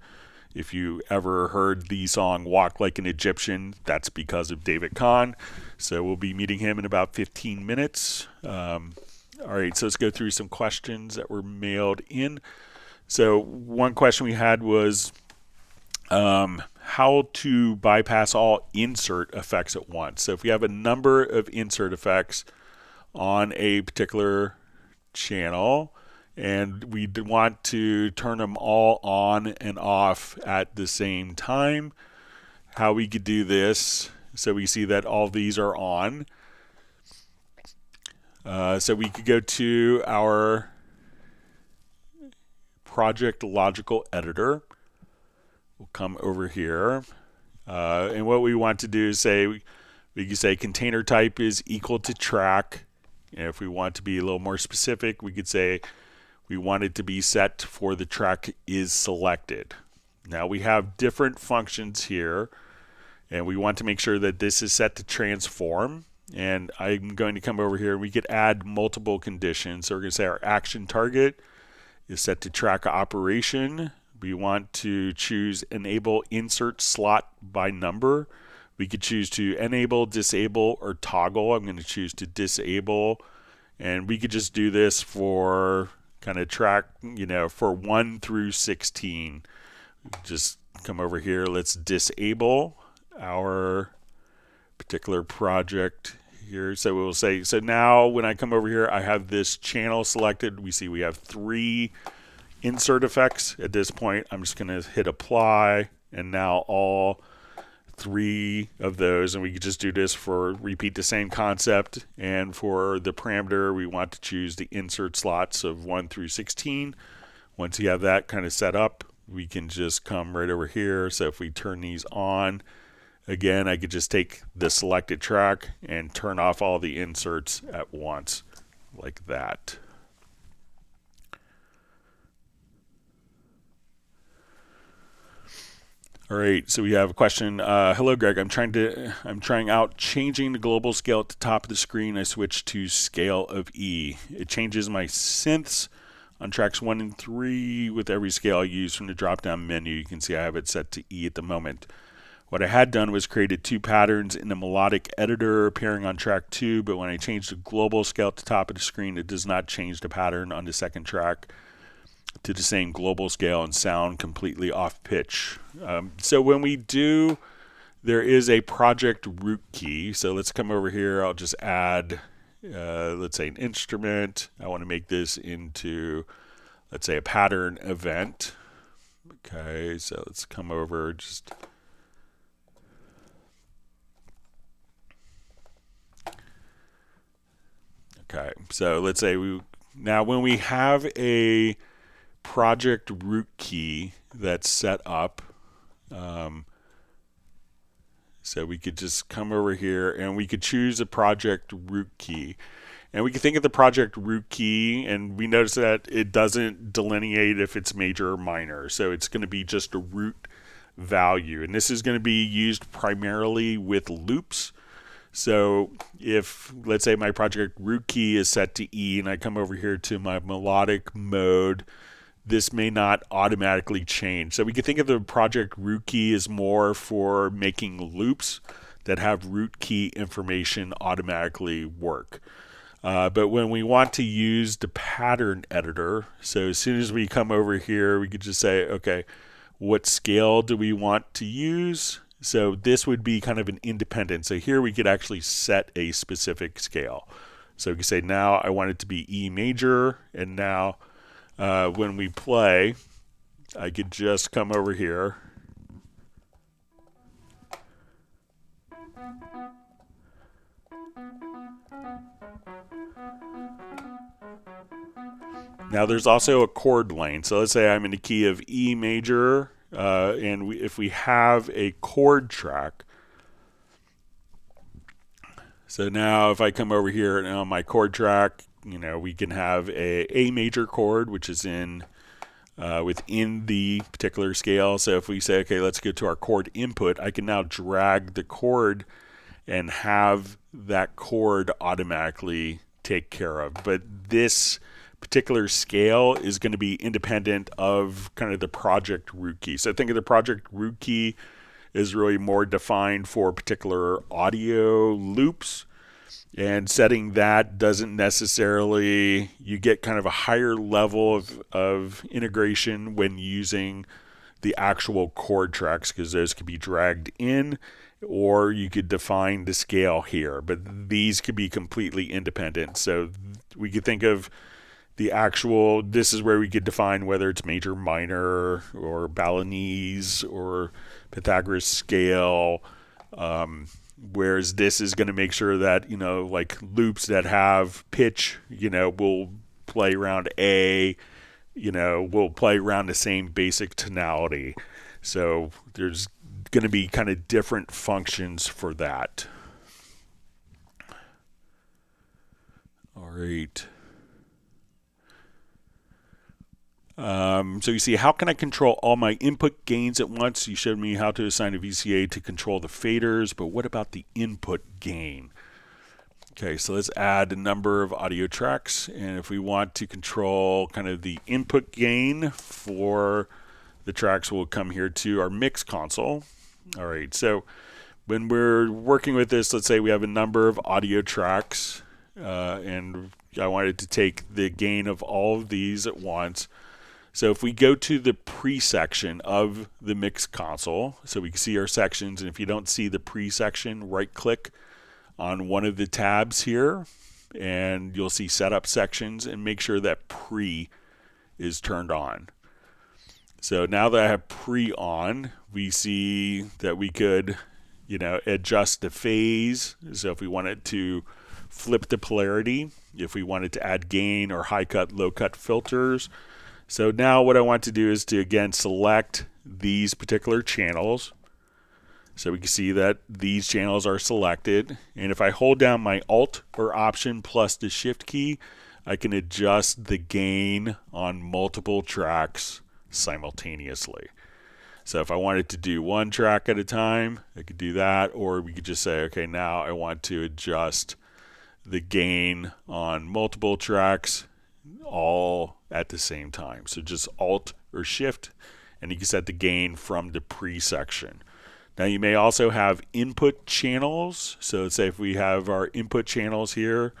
If you ever heard the song Walk Like an Egyptian, that's because of David Kahn. So we'll be meeting him in about 15 minutes. All right, so let's go through some questions that were mailed in. So one question we had was how to bypass all insert effects at once. So if we have a number of insert effects on a particular channel and we want to turn them all on and off at the same time, how we could do this. So we see that all these are on. So we could go to our project logical editor. We'll come over here. And what we want to do is we can say container type is equal to track. And if we want to be a little more specific, we could say we want it to be set for the track is selected. Now we have different functions here, and we want to make sure that this is set to transform. And I'm going to come over here and we could add multiple conditions. So we're going to say our action target is set to track operation. We want to choose enable insert slot by number. We could choose to enable, disable, or toggle. I'm going to choose to disable. And we could just do this for kind of track, for 1 through 16. Just come over here. Let's disable our particular project here. So we'll say, so now when I come over here, I have this channel selected. We see we have 3 insert effects. At this point, I'm just going to hit apply. And now all 3 of those, and we could just do this for repeat the same concept. And for the parameter, we want to choose the insert slots of 1 through 16. Once you have that kind of set up, we can just come right over here. So if we turn these on, again, I could just take the selected track and turn off all the inserts at once, like that. All right, so we have a question. Hello, Greg. I'm trying out changing the global scale at the top of the screen. I switched to scale of E. It changes my synths on tracks 1 and 3 with every scale I use from the drop-down menu. You can see I have it set to E at the moment. What I had done was created 2 patterns in the melodic editor appearing on track 2, but when I changed the global scale at the top of the screen, it does not change the pattern on the second track to the same global scale and sound completely off pitch. So when we do, there is a project root key. So let's come over here. I'll just add, let's say an instrument. I want to make this into, let's say, a pattern event. Okay, so let's come over just. Okay, so let's say we Now when we have a project root key that's set up, so we could just come over here and we could choose a project root key. And we can think of the project root key, and we notice that it doesn't delineate if it's major or minor. So it's going to be just a root value. And this is going to be used primarily with loops. So if, let's say, my project root key is set to E and I come over here to my melodic mode, this may not automatically change. So we can think of the project root key as more for making loops that have root key information automatically work. But when we want to use the pattern editor, so as soon as we come over here, we could just say, okay, what scale do we want to use? So this would be kind of an independent. So here we could actually set a specific scale. So we can say now I want it to be E major, and now when we play, I could just come over here. Now there's also a chord lane. So let's say I'm in the key of E major, and if we have a chord track, so now if I come over here and on my chord track, we can have a major chord, which is in within the particular scale. So if we say, okay, let's go to our chord input, I can now drag the chord and have that chord automatically take care of. But this particular scale is going to be independent of kind of the project root key. So think of the project root key is really more defined for particular audio loops, and setting that doesn't necessarily, you get kind of a higher level of integration when using the actual chord tracks, because those could be dragged in, or you could define the scale here, but these could be completely independent. So we could think of the actual, this is where we could define whether it's major, minor, or Balinese, or Pythagoras scale, whereas this is going to make sure that, like loops that have pitch, will play around A, will play around the same basic tonality. So there's going to be kind of different functions for that. All right. So you see, how can I control all my input gains at once? You showed me how to assign a VCA to control the faders, but what about the input gain? Okay, so let's add a number of audio tracks, and if we want to control kind of the input gain for the tracks, we'll come here to our mix console. All right, so when we're working with this, let's say we have a number of audio tracks, and I wanted to take the gain of all of these at once. So if we go to the pre-section of the mix console, so we can see our sections, and if you don't see the pre-section, right-click on one of the tabs here, and you'll see setup sections, and make sure that pre is turned on. So now that I have pre on, we see that we could, adjust the phase. So if we wanted to flip the polarity, if we wanted to add gain or high cut, low cut filters. So now what I want to do is to, again, select these particular channels. So we can see that these channels are selected. And if I hold down my Alt or Option plus the Shift key, I can adjust the gain on multiple tracks simultaneously. So if I wanted to do one track at a time, I could do that. Or we could just say, okay, now I want to adjust the gain on multiple tracks all at the same time. So just Alt or Shift, and you can set the gain from the pre-section. Now you may also have input channels. So let's say if we have our input channels here,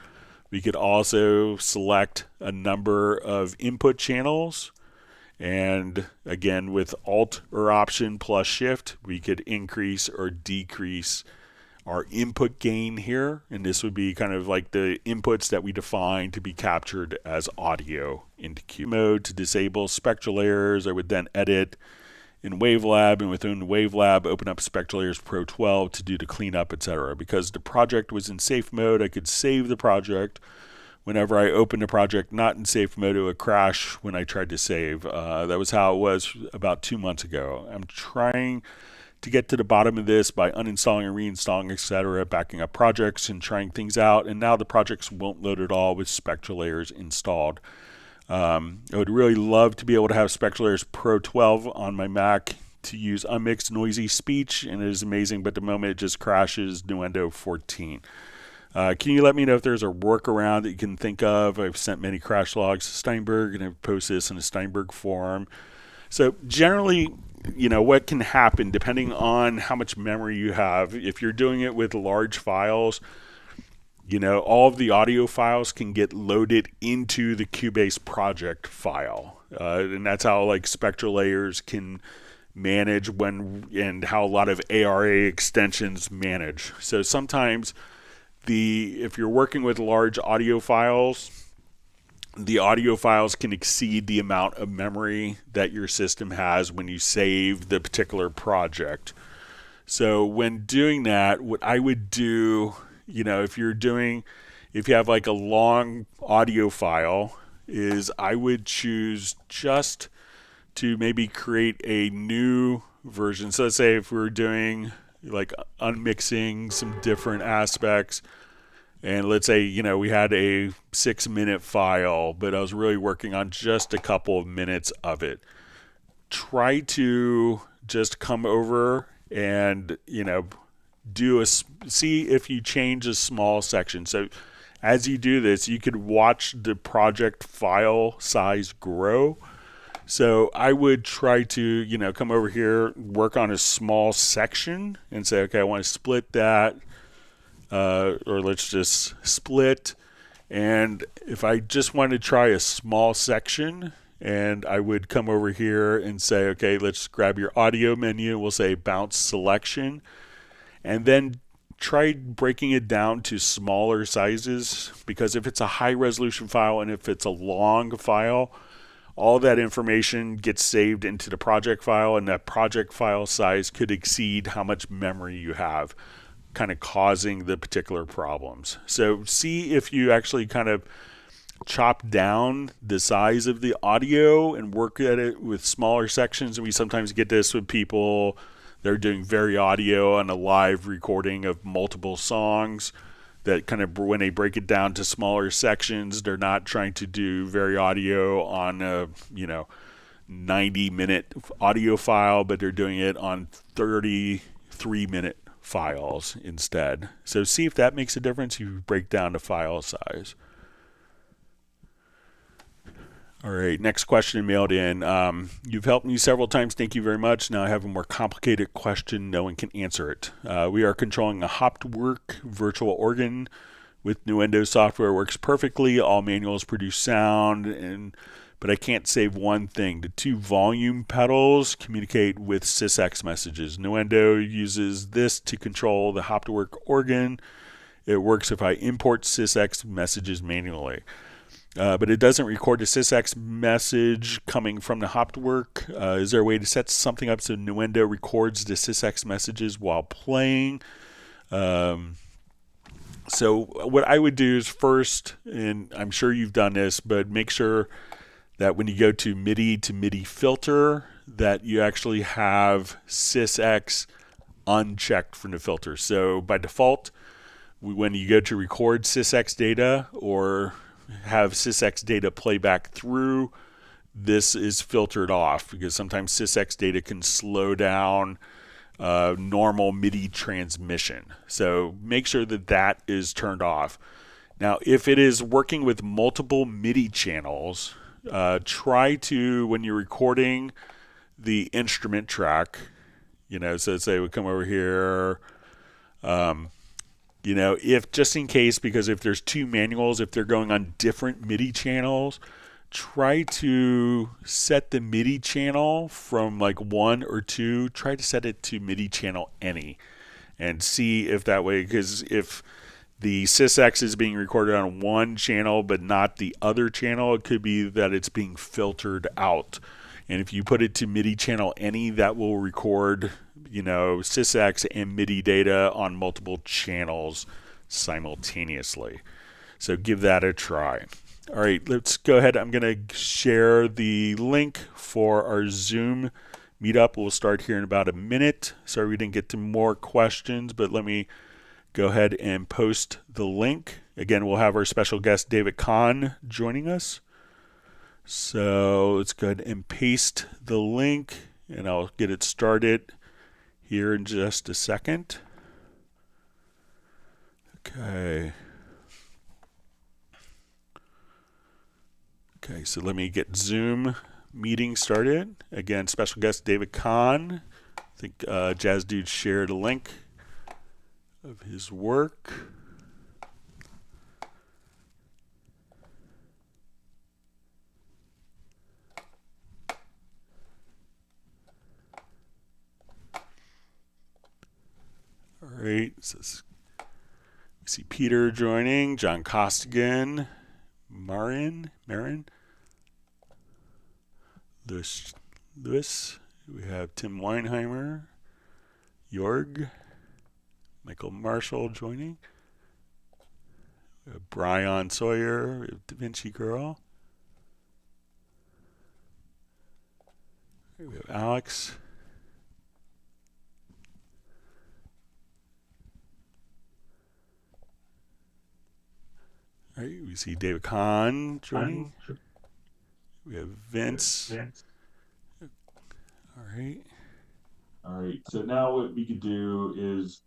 we could also select a number of input channels. And again, with Alt or Option plus Shift, we could increase or decrease our input gain here. And this would be kind of like the inputs that we define to be captured as audio into Cubase mode. To disable Spectral Layers, I would then edit in WaveLab, and within WaveLab, open up Spectral Layers Pro 12 to do the cleanup, etc. Because the project was in safe mode, I could save the project whenever I opened a project not in safe mode, it would crash when I tried to save. That was how it was about 2 months ago. I'm trying to get to the bottom of this by uninstalling and reinstalling, etc., backing up projects and trying things out, and now the projects won't load at all with Spectral Layers installed. I would really love to be able to have Spectral Layers Pro 12 on my Mac to use unmixed noisy speech, and it is amazing, but at the moment it just crashes Nuendo 14. Can you let me know if there's a workaround that you can think of? I've sent many crash logs to Steinberg, and I've posted this in a Steinberg forum. So generally, what can happen depending on how much memory you have, if you're doing it with large files, all of the audio files can get loaded into the Cubase project file. And that's how like Spectral Layers can manage and how a lot of ARA extensions manage. So sometimes if you're working with large audio files, the audio files can exceed the amount of memory that your system has when you save the particular project. So when doing that, what I would do, if you have like a long audio file, is I would choose just to maybe create a new version. So let's say if we're doing like unmixing some different aspects, and let's say, we had a 6-minute file, but I was really working on just a couple of minutes of it. Try to just come over and, see if you change a small section. So as you do this, you could watch the project file size grow. So I would try to, come over here, work on a small section and say, okay, I want to split that. Or let's just split, and if I just want to try a small section, and I would come over here and say, okay, let's grab your audio menu, we'll say bounce selection, and then try breaking it down to smaller sizes, because if it's a high resolution file and if it's a long file, all that information gets saved into the project file, and that project file size could exceed how much memory you have, kind of causing the particular problems. So see if you actually kind of chop down the size of the audio and work at it with smaller sections. And we sometimes get this with people that are doing very audio on a live recording of multiple songs, that kind of when they break it down to smaller sections, they're not trying to do very audio on a 90-minute audio file, but they're doing it on 33-minute files instead. So see if that makes a difference if you break down the file size. All right, next question mailed in. You've helped me several times. Thank you very much. Now I have a more complicated question. No one can answer it. We are controlling a Hoptwork virtual organ with Nuendo software. Works perfectly. All manuals produce sound, but I can't save one thing. The 2 volume pedals communicate with SysEx messages. Nuendo uses this to control the Hoptwork organ. It works if I import SysEx messages manually. But it doesn't record the SysEx message coming from the Hoptwork. Is there a way to set something up so Nuendo records the SysEx messages while playing? So what I would do is first, and I'm sure you've done this, but make sure that when you go to MIDI filter, that you actually have SysEx unchecked from the filter. So by default, when you go to record SysEx data or have SysEx data play back through, this is filtered off because sometimes SysEx data can slow down normal MIDI transmission. So make sure that that is turned off. Now, if it is working with multiple MIDI channels, try to, when you're recording the instrument track, so say we come over here, if just in case, because if there's 2 manuals, if they're going on different MIDI channels, try to set the MIDI channel from like 1 or 2, try to set it to MIDI channel any, and see if that way, because if the SysEx is being recorded on one channel but not the other channel, it could be that it's being filtered out. And if you put it to MIDI channel any, that will record, SysEx and MIDI data on multiple channels simultaneously. So give that a try. All right, let's go ahead. I'm going to share the link for our Zoom meetup. We'll start here in about a minute. Sorry we didn't get to more questions, but let me go ahead and post the link. Again, we'll have our special guest David Kahn joining us. So let's go ahead and paste the link, and I'll get it started here in just a second. Okay. Okay, so let me get Zoom meeting started. Again, special guest David Kahn. I think Jazz Dude shared a link of his work. All right, so we see Peter joining, John Costigan, Marin, Lewis. We have Tim Weinheimer, Jorg, Michael Marshall joining. We have Brian Sawyer, we have Da Vinci Girl. We have Alex. All right, we see David Kahn joining. We have Vince. All right. All right, so now what we could do is...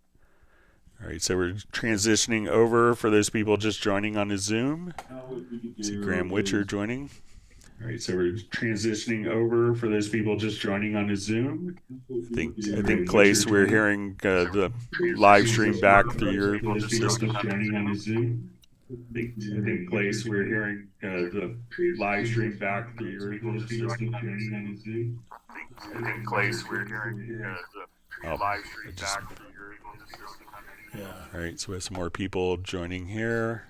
All right, so we're transitioning over for those people just joining on the Zoom. Now what we could do See Graham Witcher is... joining. All right, so we're transitioning over for those people just joining on the Zoom. I think Clace, we're hearing the live stream back through your system. Joining on the Zoom. I think Clace, we're hearing the live stream back through your system. Joining on the Zoom. I think Clace, we're hearing the live stream back through your system. Yeah. All right, so we have some more people joining here.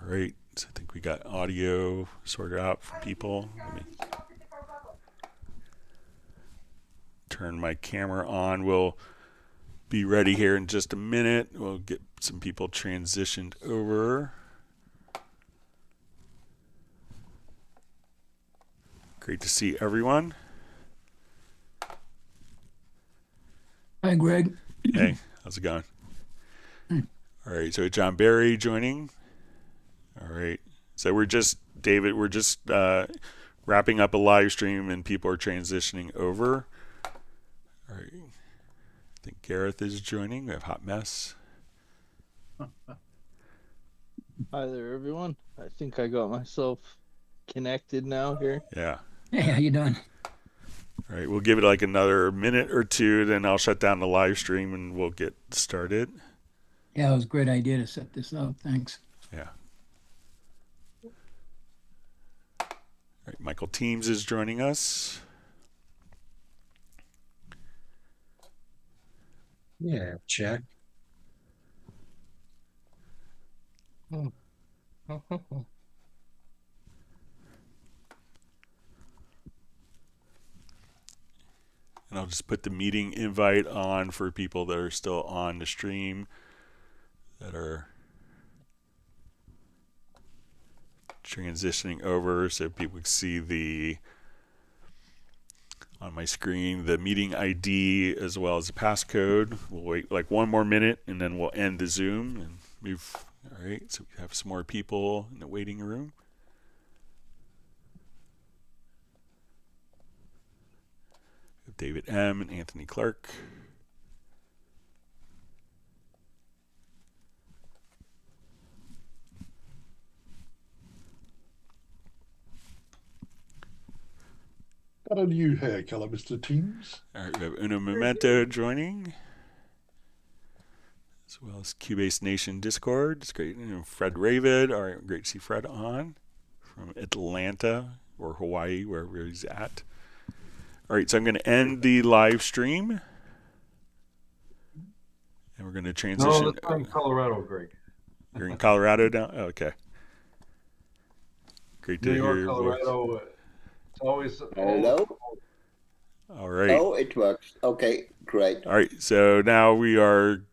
All right, so I think we got audio sorted out for people. Let me turn my camera on. We'll be ready here in just a minute. We'll get some people transitioned over. Great to see everyone. Hi, Greg. Hey, how's it going? All right, so John Barry joining. All right, so we're just wrapping up a live stream and people are transitioning over. All right, I think Gareth is joining. We have Hot Mess. Hi there, everyone. I think I got myself connected now here. Yeah. Hey, how you doing? All right, we'll give it like another minute or two, then I'll shut down the live stream and we'll get started. Yeah, it was a great idea to set this up. Thanks. Yeah. All right, Michael Teams is joining us. Yeah, check. And I'll just put the meeting invite on for people that are still on the stream that are transitioning over so people can see on my screen the meeting ID as well as the passcode. We'll wait like one more minute and then we'll end the Zoom and move. All right, so we have some more people in the waiting room. We have David M. and Anthony Clark. Got a new hair color, Mr. Teams. All right, we have Uno Memento joining, as well as Cubase Nation Discord. It's great. Fred Ravid. All right, great to see Fred on from Atlanta or Hawaii, wherever he's at. All right, so I'm going to end the live stream. And we're going to No, transition. that's not in Colorado, Greg. You're in Colorado now? Oh, okay. Great to New hear York, your voice. Colorado. It's always. Hello? All right. Oh, it works. Okay, great. All right. So now we are